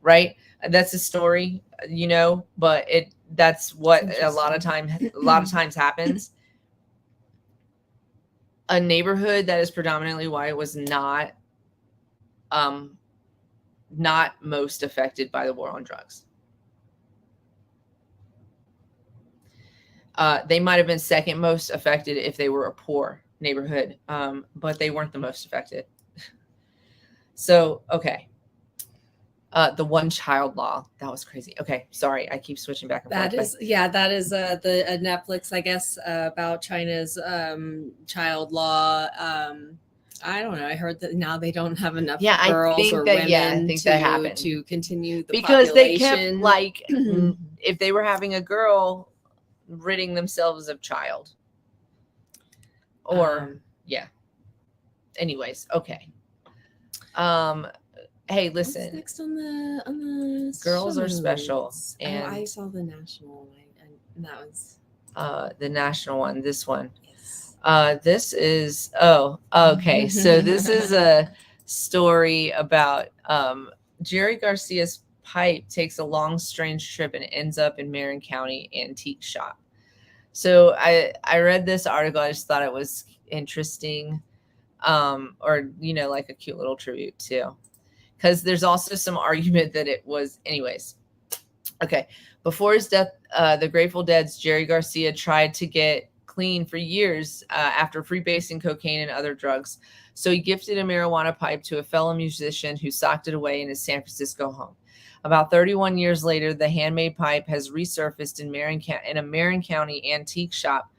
right? That's a story, but that's what a lot of times happens. A neighborhood that is predominantly white was not most affected by the war on drugs. They might have been second most affected if they were a poor neighborhood, but they weren't the most affected. So, okay. The one child law. That was crazy. Okay. Sorry. I keep switching back and forth.
That is the Netflix, I guess, about China's child law. I don't know. I heard that now they don't have enough girls or women to continue the
because
population.
They kept like if they were having a girl, ridding themselves of child. Or Anyways, okay. Hey, listen.
What's next on the
girls are special, and
I saw the national one, and that was
the national one. This one.
Yes.
This is okay. So this is a story about Jerry Garcia's pipe takes a long, strange trip and ends up in Marin County antique shop. So I read this article. I just thought it was interesting, or like a cute little tribute too. Because there's also some argument that it was, anyways. Okay. Before his death, the Grateful Dead's Jerry Garcia tried to get clean for years after freebasing cocaine and other drugs. So he gifted a marijuana pipe to a fellow musician who socked it away in his San Francisco home. About 31 years later, the handmade pipe has resurfaced in a Marin County antique shop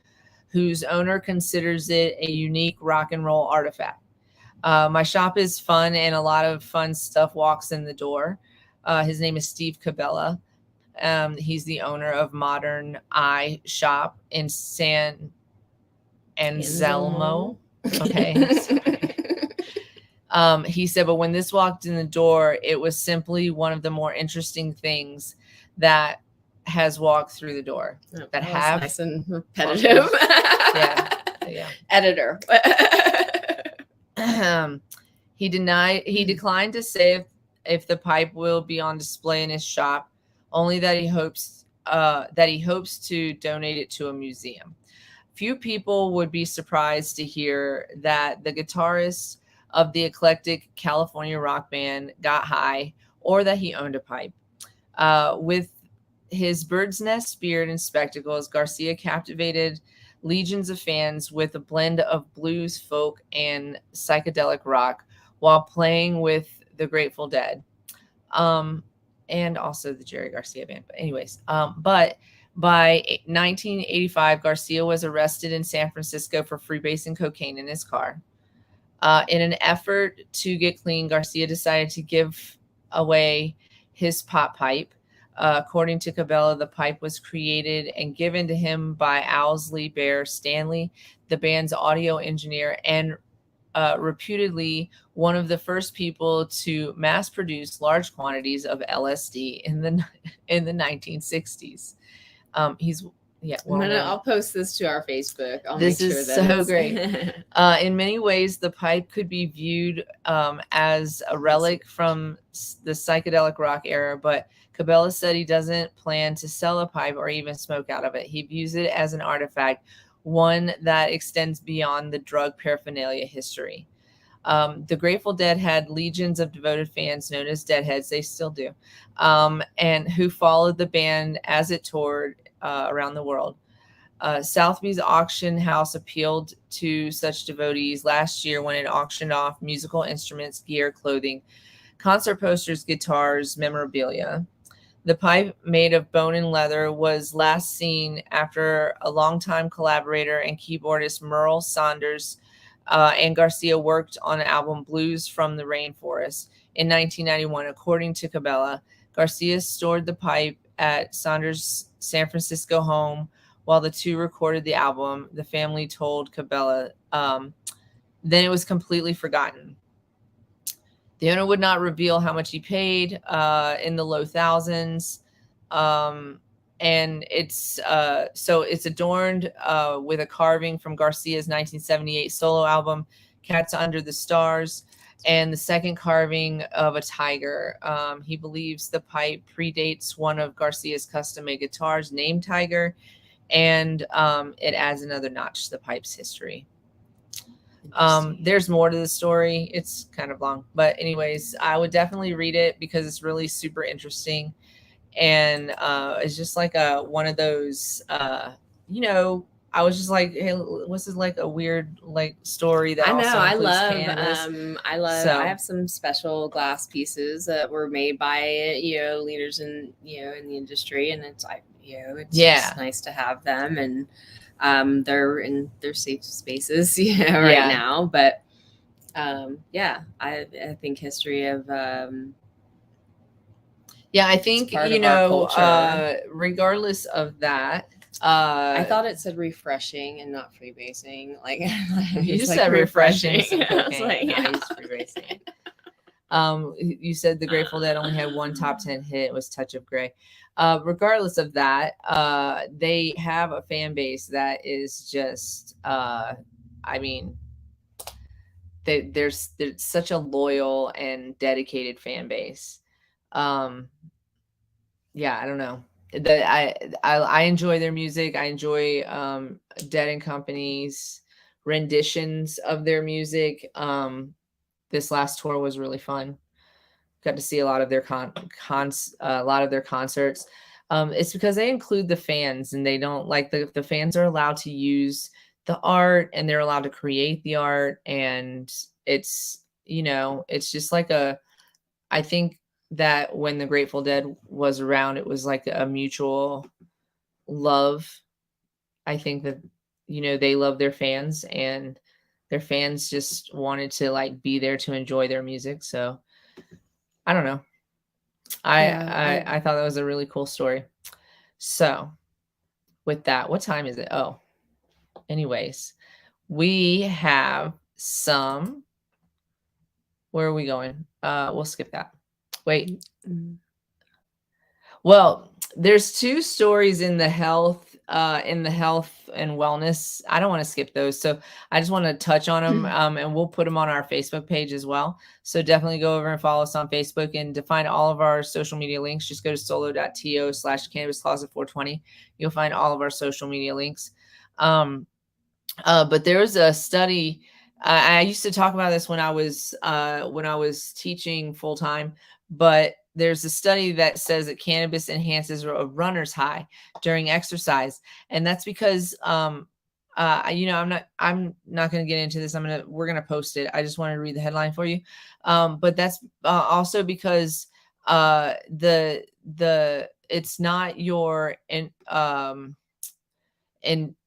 whose owner considers it a unique rock and roll artifact. My shop is fun, and a lot of fun stuff walks in the door. His name is Steve Cabela. He's the owner of Modern Eye Shop in San Anselmo. Okay. He said, but when this walked in the door, it was simply one of the more interesting things that has walked through the door. That have
nice and repetitive.
Yeah.
Editor.
He declined to say if the pipe will be on display in his shop, only that he hopes to donate it to a museum. Few people would be surprised to hear that the guitarist of the eclectic California rock band got high, or that he owned a pipe. With his bird's nest beard and spectacles, Garcia captivated legions of fans with a blend of blues, folk, and psychedelic rock while playing with the Grateful Dead, and also the Jerry Garcia band. But anyways, but by 1985, Garcia was arrested in San Francisco for freebasing cocaine in his car. In an effort to get clean, Garcia decided to give away his pot pipe. According to Cabela, the pipe was created and given to him by Owsley Bear Stanley, the band's audio engineer, and reputedly one of the first people to mass produce large quantities of LSD in the 1960s.
I'll post this to our Facebook.
This is so great. In many ways, the pipe could be viewed as a relic from the psychedelic rock era, but Cabela said he doesn't plan to sell a pipe or even smoke out of it. He views it as an artifact, one that extends beyond the drug paraphernalia history. The Grateful Dead had legions of devoted fans known as Deadheads. They still do. And who followed the band as it toured around the world. Sotheby's auction house appealed to such devotees last year when it auctioned off musical instruments, gear, clothing, concert posters, guitars, memorabilia. The pipe, made of bone and leather, was last seen after a longtime collaborator and keyboardist Merle Saunders and Garcia worked on an album, Blues from the Rainforest, in 1991. According to Cabela, Garcia stored the pipe at Saunders' San Francisco home while the two recorded the album. The family told Cabela. Then it was completely forgotten. The owner would not reveal how much he paid, in the low thousands. And it's adorned with a carving from Garcia's 1978 solo album, Cats Under the Stars, and the second carving of a tiger. He believes the pipe predates one of Garcia's custom-made guitars named Tiger, and it adds another notch to the pipe's history. There's more to the story. It's kind of long, but anyways, I would definitely read it because it's really super interesting. And it's just like one of those you know, I was just like, hey, this is like a weird like story that
I know.
also
I
includes
love.
cannabis.
I have some special glass pieces that were made by leaders in in the industry, and it's like it's just nice to have them, and they're in their safe spaces right now. But I think history of
I think regardless of that.
I thought it said refreshing and not freebasing. Like
you just said refreshing. I was like, freebasing. You said the Grateful Dead only had one top 10 hit. It was Touch of Grey. Regardless of that, they have a fan base that is just, I mean, there's such a loyal and dedicated fan base. I don't know. I enjoy their music. I enjoy Dead and Company's renditions of their music. This last tour was really fun. Got to see a lot of their concerts. It's because they include the fans, and they don't like the fans are allowed to use the art, and they're allowed to create the art, and it's it's just like I think that when the Grateful Dead was around, it was like a mutual love. I think that they love their fans, and their fans just wanted to like be there to enjoy their music. So I don't know. I thought that was a really cool story. So with that, what time is it? Oh, anyways, we have some. Where are we going? We'll skip that. Wait. Well, there's two stories in the health and wellness. I don't want to skip those, so I just want to touch on them, and we'll put them on our Facebook page as well. So definitely go over and follow us on Facebook, and to find all of our social media links, just go to solo.to/cannabiscloset420. You'll find all of our social media links. But there was a study. I used to talk about this when I was teaching full time, but there's a study that says that cannabis enhances a runner's high during exercise. And that's because, I'm not going to get into this. We're going to post it. I just wanted to read the headline for you. But that's also because, it's not your,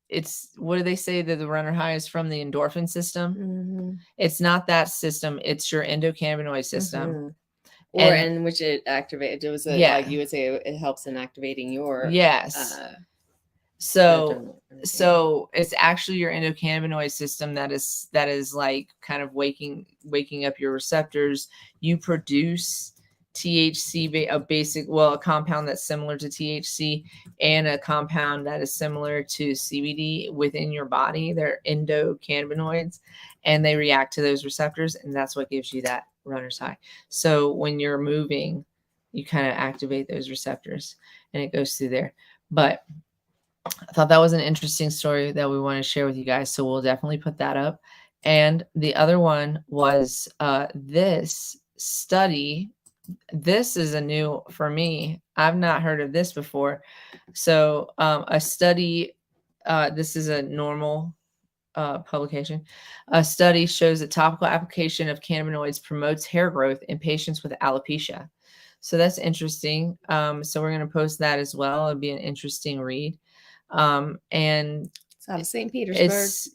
it's, what do they say that the runner high is from? The endorphin system. Mm-hmm. It's not that system. It's your endocannabinoid system. Mm-hmm.
And which it activated. It was like you would say it helps in activating your
So it's actually your endocannabinoid system that is like kind of waking up your receptors. You produce THC, a compound that's similar to THC, and a compound that is similar to CBD within your body. They're endocannabinoids, and they react to those receptors, and that's what gives you that runner's high. So when you're moving, you kind of activate those receptors, and it goes through there. But I thought that was an interesting story that we want to share with you guys, so we'll definitely put that up. And the other one was this study. This is a new for me. I've not heard of this before. So a study, this is a normal publication. A study shows that topical application of cannabinoids promotes hair growth in patients with alopecia. So that's interesting. So we're going to post that as well. It'd be an interesting read. And
it's out of St. Petersburg.
It's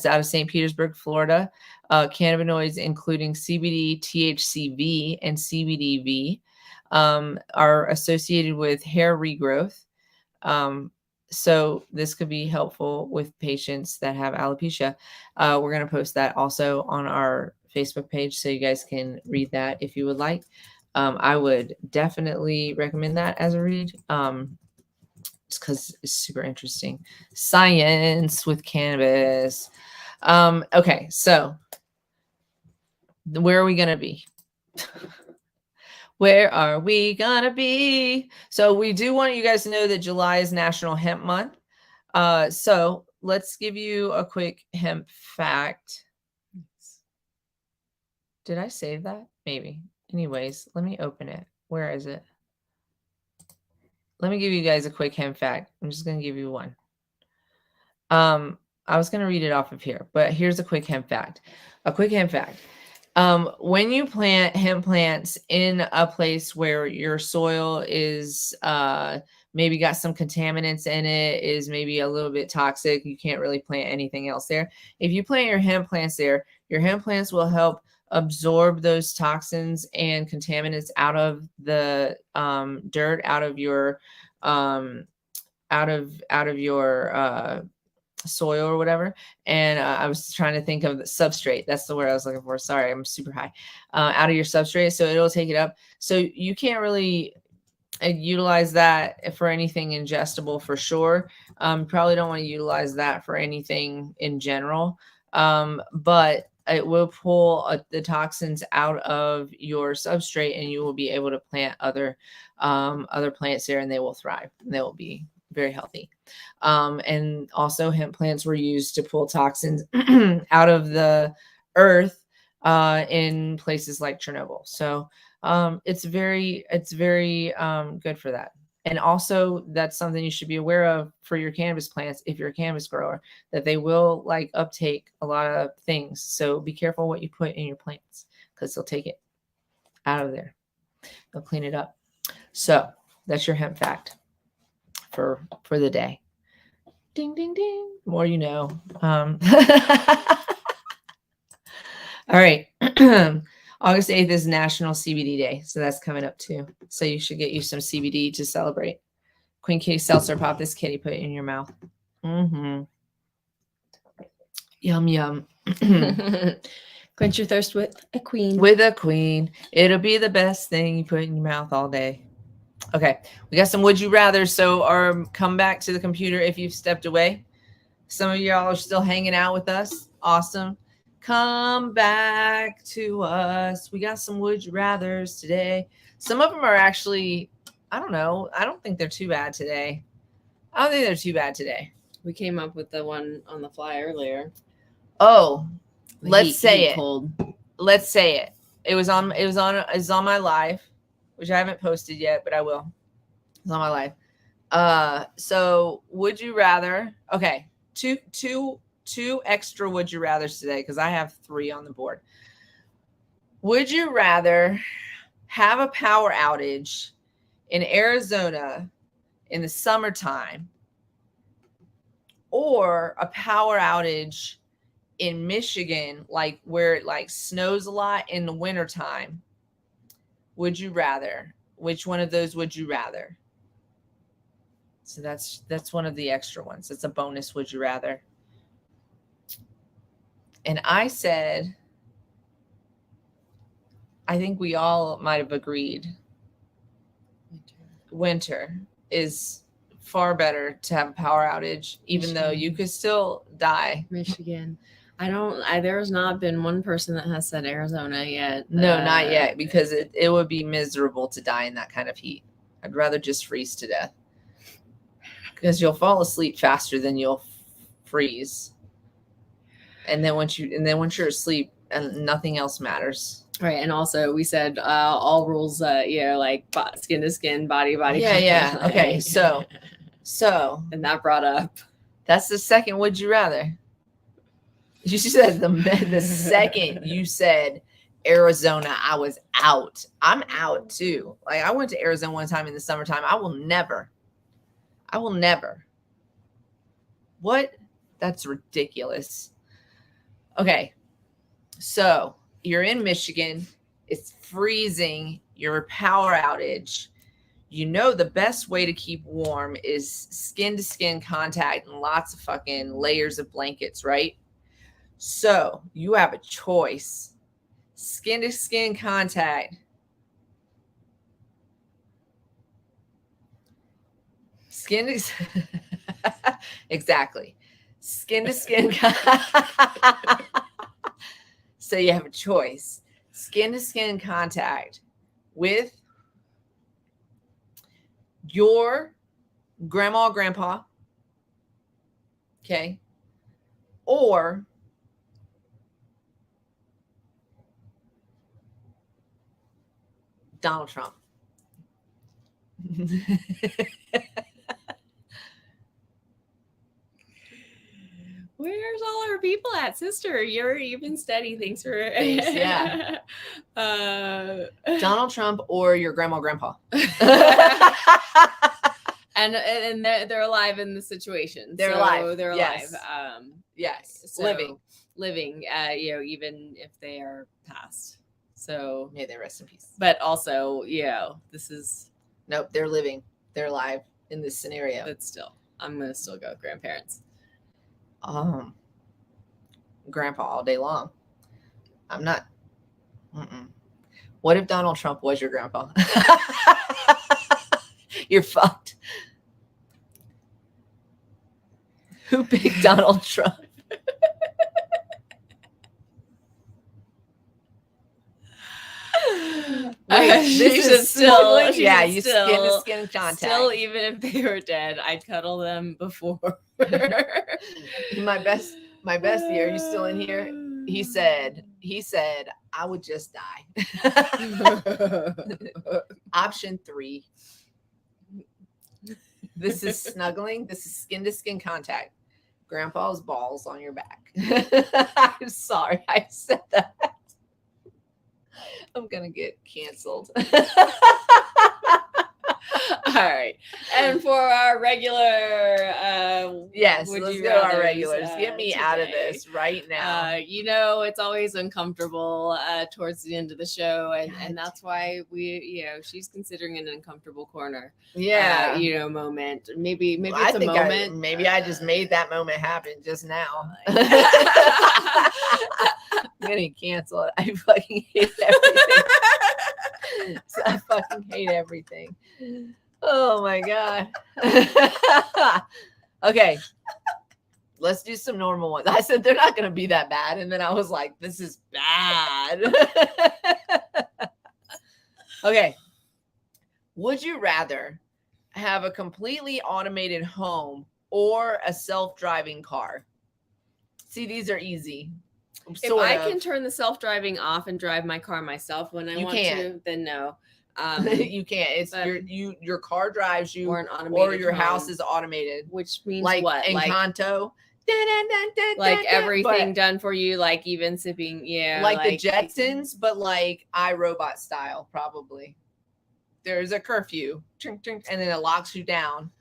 out of St. Petersburg, Florida. Cannabinoids, including CBD, THCV, and CBDV, are associated with hair regrowth. So this could be helpful with patients that have alopecia. We're going to post that also on our Facebook page, so you guys can read that if you would like. I would definitely recommend that as a read. Just because it's super interesting. Science with cannabis. Okay, so where are we going to be? Where are we gonna be? So we do want you guys to know that July is National Hemp Month. So let's give you a quick hemp fact. Did I save that? Maybe. Anyways, let me open it. Where is it? Let me give you guys a quick hemp fact. I'm just gonna give you one. I was going to read it off of here, but here's a quick hemp fact. When you plant hemp plants in a place where your soil is maybe got some contaminants in it, is maybe a little bit toxic, you can't really plant anything else there. If you plant your hemp plants there, your hemp plants will help absorb those toxins and contaminants out of the dirt, out of your soil or whatever. And I was trying to think of the substrate. That's the word I was looking for. Sorry, I'm super high. Out of your substrate, so it'll take it up. So you can't really utilize that for anything ingestible for sure. Probably don't want to utilize that for anything in general. But it will pull the toxins out of your substrate, and you will be able to plant other plants there, and they will thrive. And they will be very healthy. And also hemp plants were used to pull toxins out of the earth in places like Chernobyl. So it's very good for that. And also that's something you should be aware of for your cannabis plants. If you're a cannabis grower, that they will like uptake a lot of things. So be careful what you put in your plants, because they'll take it out of there. They'll clean it up. So that's your hemp fact for the day. Ding, ding, ding. More you know. All right. August 8th is National CBD Day. So that's coming up too. So you should get you some CBD to celebrate. Queen Kitty Seltzer, pop this kitty, put it in your mouth. Mm-hmm. Yum, yum.
Quench your thirst with a queen.
With a queen. It'll be the best thing you put in your mouth all day. Okay, we got some would you rather. So come back to the computer if you've stepped away. Some of y'all are still hanging out with us. Awesome. Come back to us. We got some would you rathers today. Some of them are actually, I don't know. I don't think they're too bad today.
We came up with the one on the fly earlier.
Oh,
The
let's say it.
Cold.
Let's say it. It was on my live, which I haven't posted yet, but I will. It's on my live. So would you rather? Okay, two extra would you rathers today, because I have 3 on the board. Would you rather have a power outage in Arizona in the summertime, or a power outage in Michigan, like where it like snows a lot in the wintertime? Would you rather? Which one of those would you rather? So that's one of the extra ones. It's a bonus would you rather. And I said, I think we all might have agreed. Winter is far better to have a power outage, even though you could still die.
Michigan. There's not been one person that has said Arizona yet.
No, not yet, because it would be miserable to die in that kind of heat. I'd rather just freeze to death, because you'll fall asleep faster than you'll freeze. And then once you're asleep, and nothing else matters.
Right. And also we said all rules, like skin to skin, body.
Yeah. Okay. So
and that brought up,
that's the second would you rather. You said the second you said Arizona, I was out. I'm out too. Like, I went to Arizona one time in the summertime. I will never. What? That's ridiculous. Okay. So you're in Michigan. It's freezing. You're a power outage. You know the best way to keep warm is skin to skin contact and lots of fucking layers of blankets, right? So you have a choice. Skin to skin contact. Exactly. Skin to skin. So you have a choice. Skin to skin contact with your grandma or grandpa. Okay. Or Donald Trump.
Where's all our people at, sister? You've been steady. Thanks for
yeah. Donald Trump or your grandma, grandpa.
and they're alive in the situation.
They're alive.
They're
yes.
alive.
Yes.
So, living. Even if they are passed. So
may they rest in peace.
But also, this is
nope. They're living. They're alive in this scenario.
But still, I'm gonna still go with grandparents.
Grandpa all day long. I'm not. What if Donald Trump was your grandpa? You're fucked. Who picked Donald Trump? Wait, this is still you skin to skin contact.
Still, even if they were dead, I'd cuddle them before.
my best year, he's still in here. He said I would just die. Option 3. This is snuggling. This is skin to skin contact. Grandpa's balls on your back. I'm sorry I said that. I'm gonna get canceled. All
right. And for our regular
yes, let's go to our regulars. Get me out of this right now.
It's always uncomfortable towards the end of the show, and that's why she's considering an uncomfortable corner.
Yeah.
Moment. Maybe it's a moment.
I just made that moment happen just now. I'm getting canceled. I fucking hate everything. I fucking hate everything. Oh my God. Okay. Let's do some normal ones. I said they're not going to be that bad. And then I was like, this is bad. Okay. Would you rather have a completely automated home or a self-driving car? See, these are easy.
If I can turn the self-driving off and drive my car myself when I want to, then no.
You can't. It's your car drives you,
or an automated
or your
home,
house is automated,
which means
like
what?
Encanto,
like everything done for you, like even sipping,
like the Jetsons, but like iRobot style, probably. There's a curfew, and then it locks you down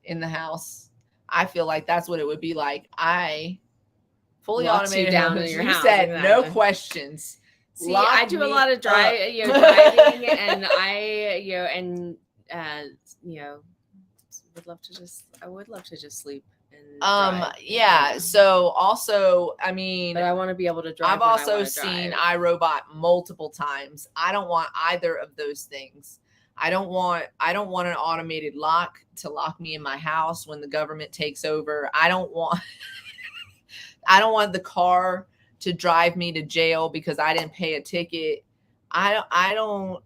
in the house. I feel like that's what it would be like. Fully automated
down in your house.
You said no questions.
See, I do a lot of driving, and I would love to just sleep and drive.
Yeah. So also, I mean,
but I want to be able to drive.
I've also seen iRobot multiple times. I don't want either of those things. I don't want an automated lock to lock me in my house when the government takes over. I don't want the car to drive me to jail because I didn't pay a ticket. I don't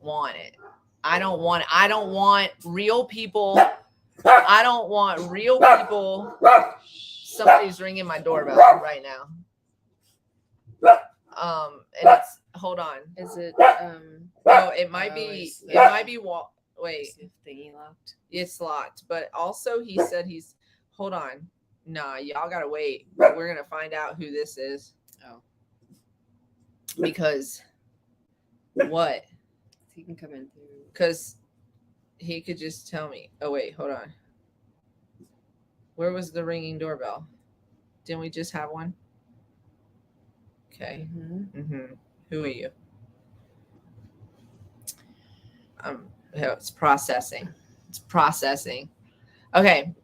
want it. I don't want real people. I don't want real people. Somebody's ringing my doorbell right now. And it's, hold on.
Is it
no, it might be wait.
Is the thingy locked?
It's locked, but also he said hold on. Nah, y'all gotta wait. We're gonna find out who this is.
Oh.
Because what?
He can come in through.
Because he could just tell me. Oh wait, hold on. Where was the ringing doorbell? Didn't we just have one? Okay. Who are you? It's processing. Okay.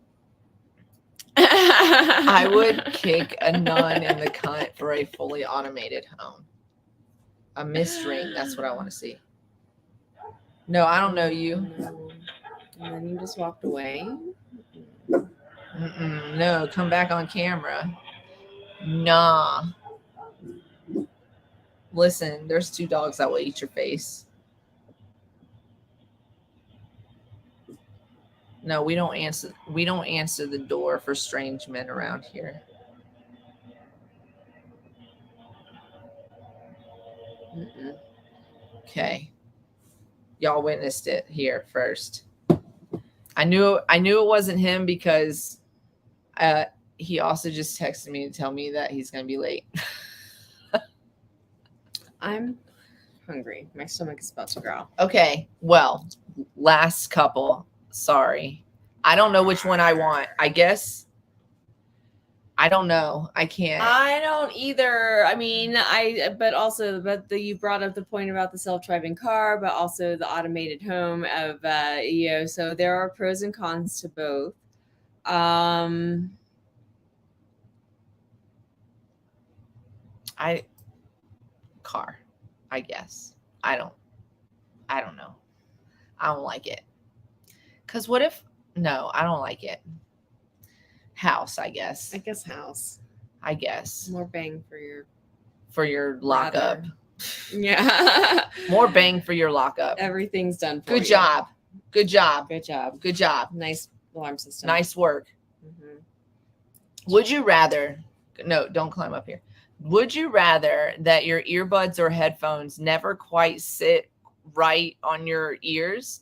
I would kick a nun in the cunt for a fully automated home. A missed ring. That's what I want to see. No, I don't know you.
And then you just walked away.
No, come back on camera. Nah. Listen, there's 2 dogs that will eat your face. No, we don't answer the door for strange men around here. Okay. Y'all witnessed it here first. I knew it wasn't him because He also just texted me to tell me that he's going to be late.
I'm hungry. My stomach is about to growl.
Okay. Well, last couple. Sorry. I don't know which one I want. I guess. I don't know. I can't.
I don't either. I mean, you brought up the point about the self-driving car, but also the automated home of, so there are pros and cons to both.
Car, I guess. I don't know. I don't like it. Cause what if, no, I don't like it. House, I guess.
House.
I guess.
More bang
for your lockup.
Yeah.
More bang for your lockup.
Everything's done for
Good job. Good job.
Good job.
Good job.
Nice alarm system.
Nice work. Mm-hmm. Would you rather, no, don't climb up here. Would you rather that your earbuds or headphones never quite sit right on your ears,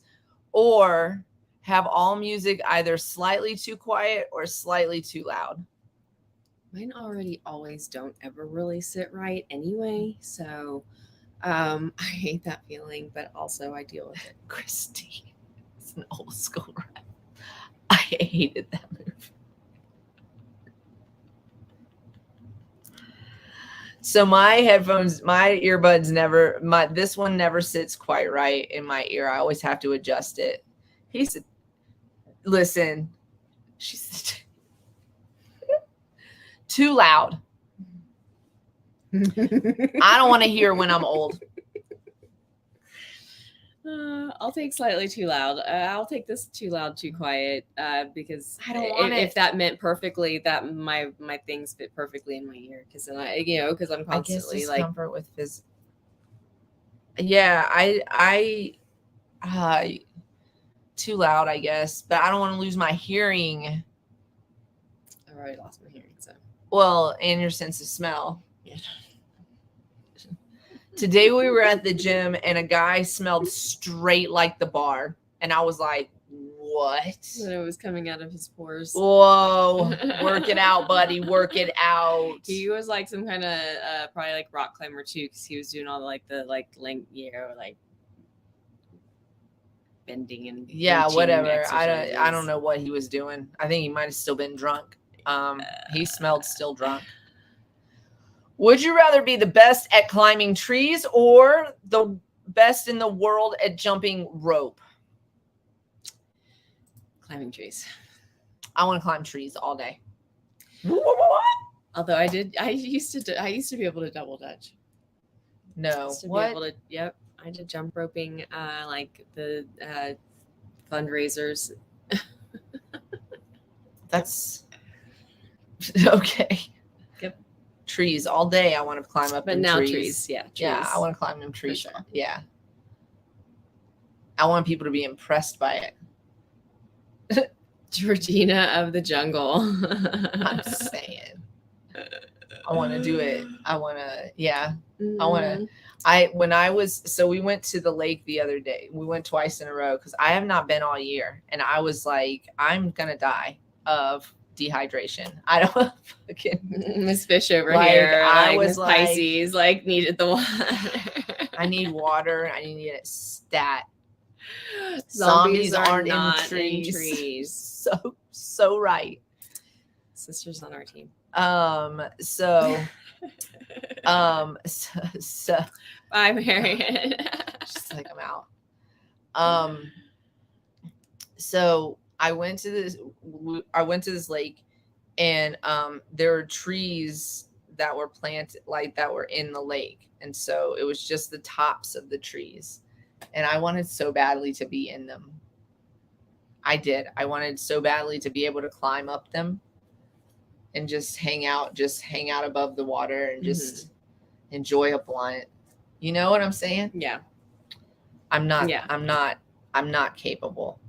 or have all music either slightly too quiet or slightly too loud?
Mine already always don't ever really sit right anyway. So I hate that feeling, but also I deal with it.
Christine, it's an old school rap. I hated that movie. So my earbuds this one never sits quite right in my ear. I always have to adjust it. He said, listen, she said, too loud. I don't want to hear when I'm old.
I'll take slightly too loud. I'll take this too loud, too quiet, because
I don't want
if that meant perfectly that my things fit perfectly in my ear, because then because I'm constantly like
comfort with his. Yeah, I too loud, I guess, but I don't want to lose my hearing.
I've already lost my hearing, so.
Well, and your sense of smell.
Yeah.
Today we were at the gym and a guy smelled straight like the bar. And I was like, what?
When it was coming out of his pores.
Whoa. Work it out, buddy. Work it out.
He was like some kind of probably like rock climber too, because he was doing all like bending and
whatever. I don't know what he was doing. I think he might have still been drunk. He smelled still drunk. Would you rather be the best at climbing trees or the best in the world at jumping rope?
Climbing trees.
I want to climb trees all day.
Although I used to be able to double dutch.
No.
Yep. I did jump roping, like the fundraisers.
That's okay.
Yep.
Trees all day. I want to climb up.
But now trees. Yeah. Trees.
Yeah. I want to climb them trees.
Sure.
Yeah. I want people to be impressed by it.
Georgina of the jungle.
I'm saying. I want to do it. I want to. Yeah.
Mm-hmm.
I want to. We went to the lake the other day. We went twice in a row because I have not been all year. And I was like, I'm going to die of dehydration. I don't fucking.
Miss Fish over here.
I was like,
Pisces, needed the water.
I need water. I need it stat.
Zombies
aren't
not
in trees.
In trees.
So right.
Sisters on our team.
So
Bye, Marion.
Just like I'm out. So I went to this lake, and there were trees that were planted, that were in the lake, and so it was just the tops of the trees, and I wanted so badly to be in them. I did. I wanted so badly to be able to climb up them and just hang out above the water and just enjoy a blunt. You know what I'm saying?
Yeah.
I'm not capable.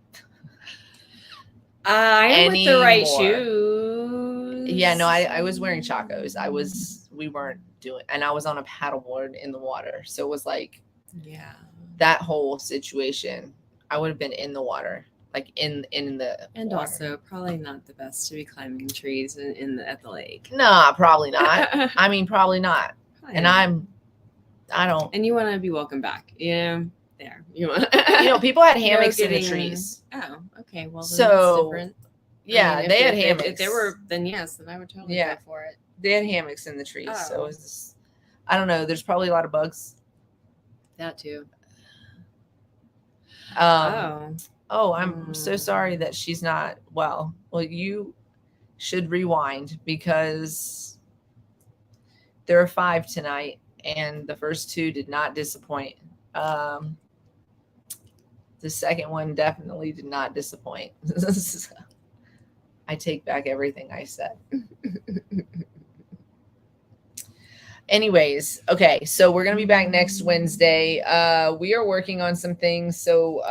I am with the right shoes.
Yeah, no, I was wearing Chacos. We weren't doing, and I was on a paddleboard in the water. So it was like,
yeah,
that whole situation, I would have been in the water. like in the
And
water.
also probably not the best to be climbing trees at the lake.
Nah, probably not. I mean, probably not.
Probably
And
not.
I don't.
And you want to be welcome back. There. You want.
People had hammocks in the trees.
Oh, okay. Well, then
So,
that's different.
Yeah,
I mean,
they had
if
hammocks.
they were, then yes, then I would totally go for it.
They had hammocks in the trees.
Oh.
So it was just, I don't know. There's probably a lot of bugs.
That too.
I'm so sorry that she's not well. Well, you should rewind because there are 5 tonight, and the first 2 did not disappoint. The second one definitely did not disappoint. I take back everything I said. Anyways, okay, so we're going to be back next Wednesday. We are working on some things. So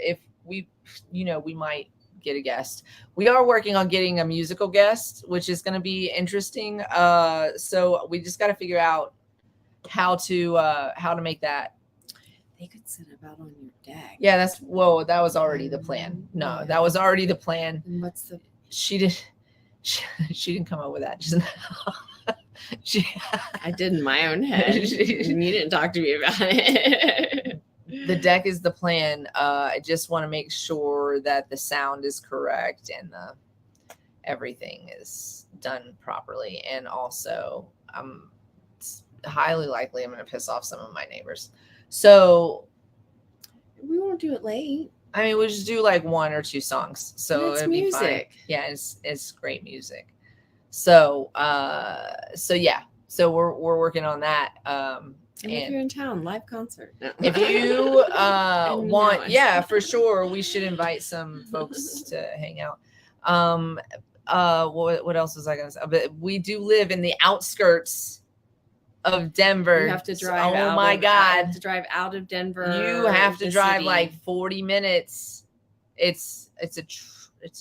if we, we might get a guest. We are working on getting a musical guest, which is going to be interesting. So we just got to figure out how to make that.
They could sit about on your deck.
Yeah, that was already the plan. No, that was already the plan.
And what's the...
She didn't come up with that just now.
I did in my own head. You didn't talk to me about it.
The deck is the plan. I just want to make sure that the sound is correct and everything is done properly. And also, it's highly likely I'm going to piss off some of my neighbors. So
we won't do it late.
I mean, we'll just do like 1 or 2 songs. So
it's
it'd be
music.
fine. Yeah, it's great music. So yeah. So we're working on that.
And if you're in town, live concert. No.
If you want, yeah, for sure, we should invite some folks to hang out. What else was I gonna say? But we do live in the outskirts of Denver.
You have to drive.
Oh my God!
You have to drive out of Denver.
You have to drive like 40 minutes. It's a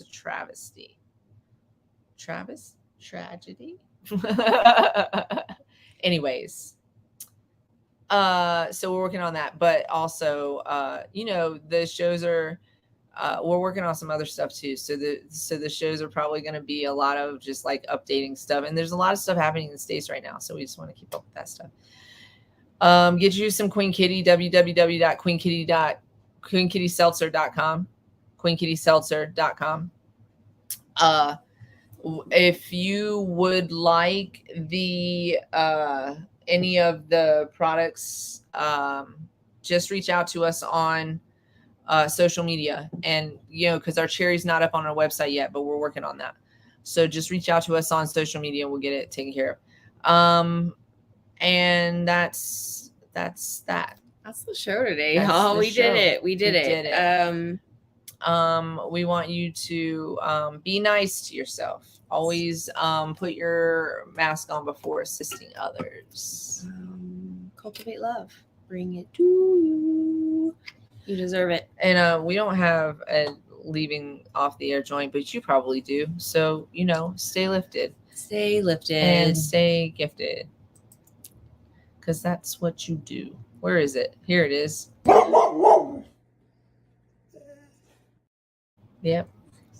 travesty. Tragedy. Anyways, so we're working on that, but also, the shows are. We're working on some other stuff too. So the shows are probably going to be a lot of just like updating stuff, and there's a lot of stuff happening in the States right now. So we just want to keep up with that stuff. Get you some Queen Kitty, www.queenkittyseltzer.com, queenkittyseltzer.com. If you would like the any of the products, just reach out to us on social media, and because our cherry's not up on our website yet, but we're working on that. So just reach out to us on social media and we'll get it taken care of. And that's that.
That's the show today. We did it. We did it.
We want you to be nice to yourself. Always put your mask on before assisting others.
Cultivate love. Bring it to you. You deserve it.
And we don't have a leaving off the air joint, but you probably do. So, stay lifted.
Stay lifted.
And stay gifted. Because that's what you do. Where is it? Here it is. Yep.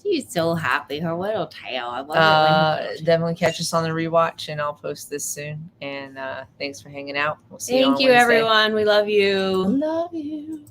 She's so happy. Her little tail. I love it.
Definitely catch us on the rewatch, and I'll post this soon. And thanks for hanging out. We'll see you on
Thank you,
Wednesday.
everyone. We love you.
Love you.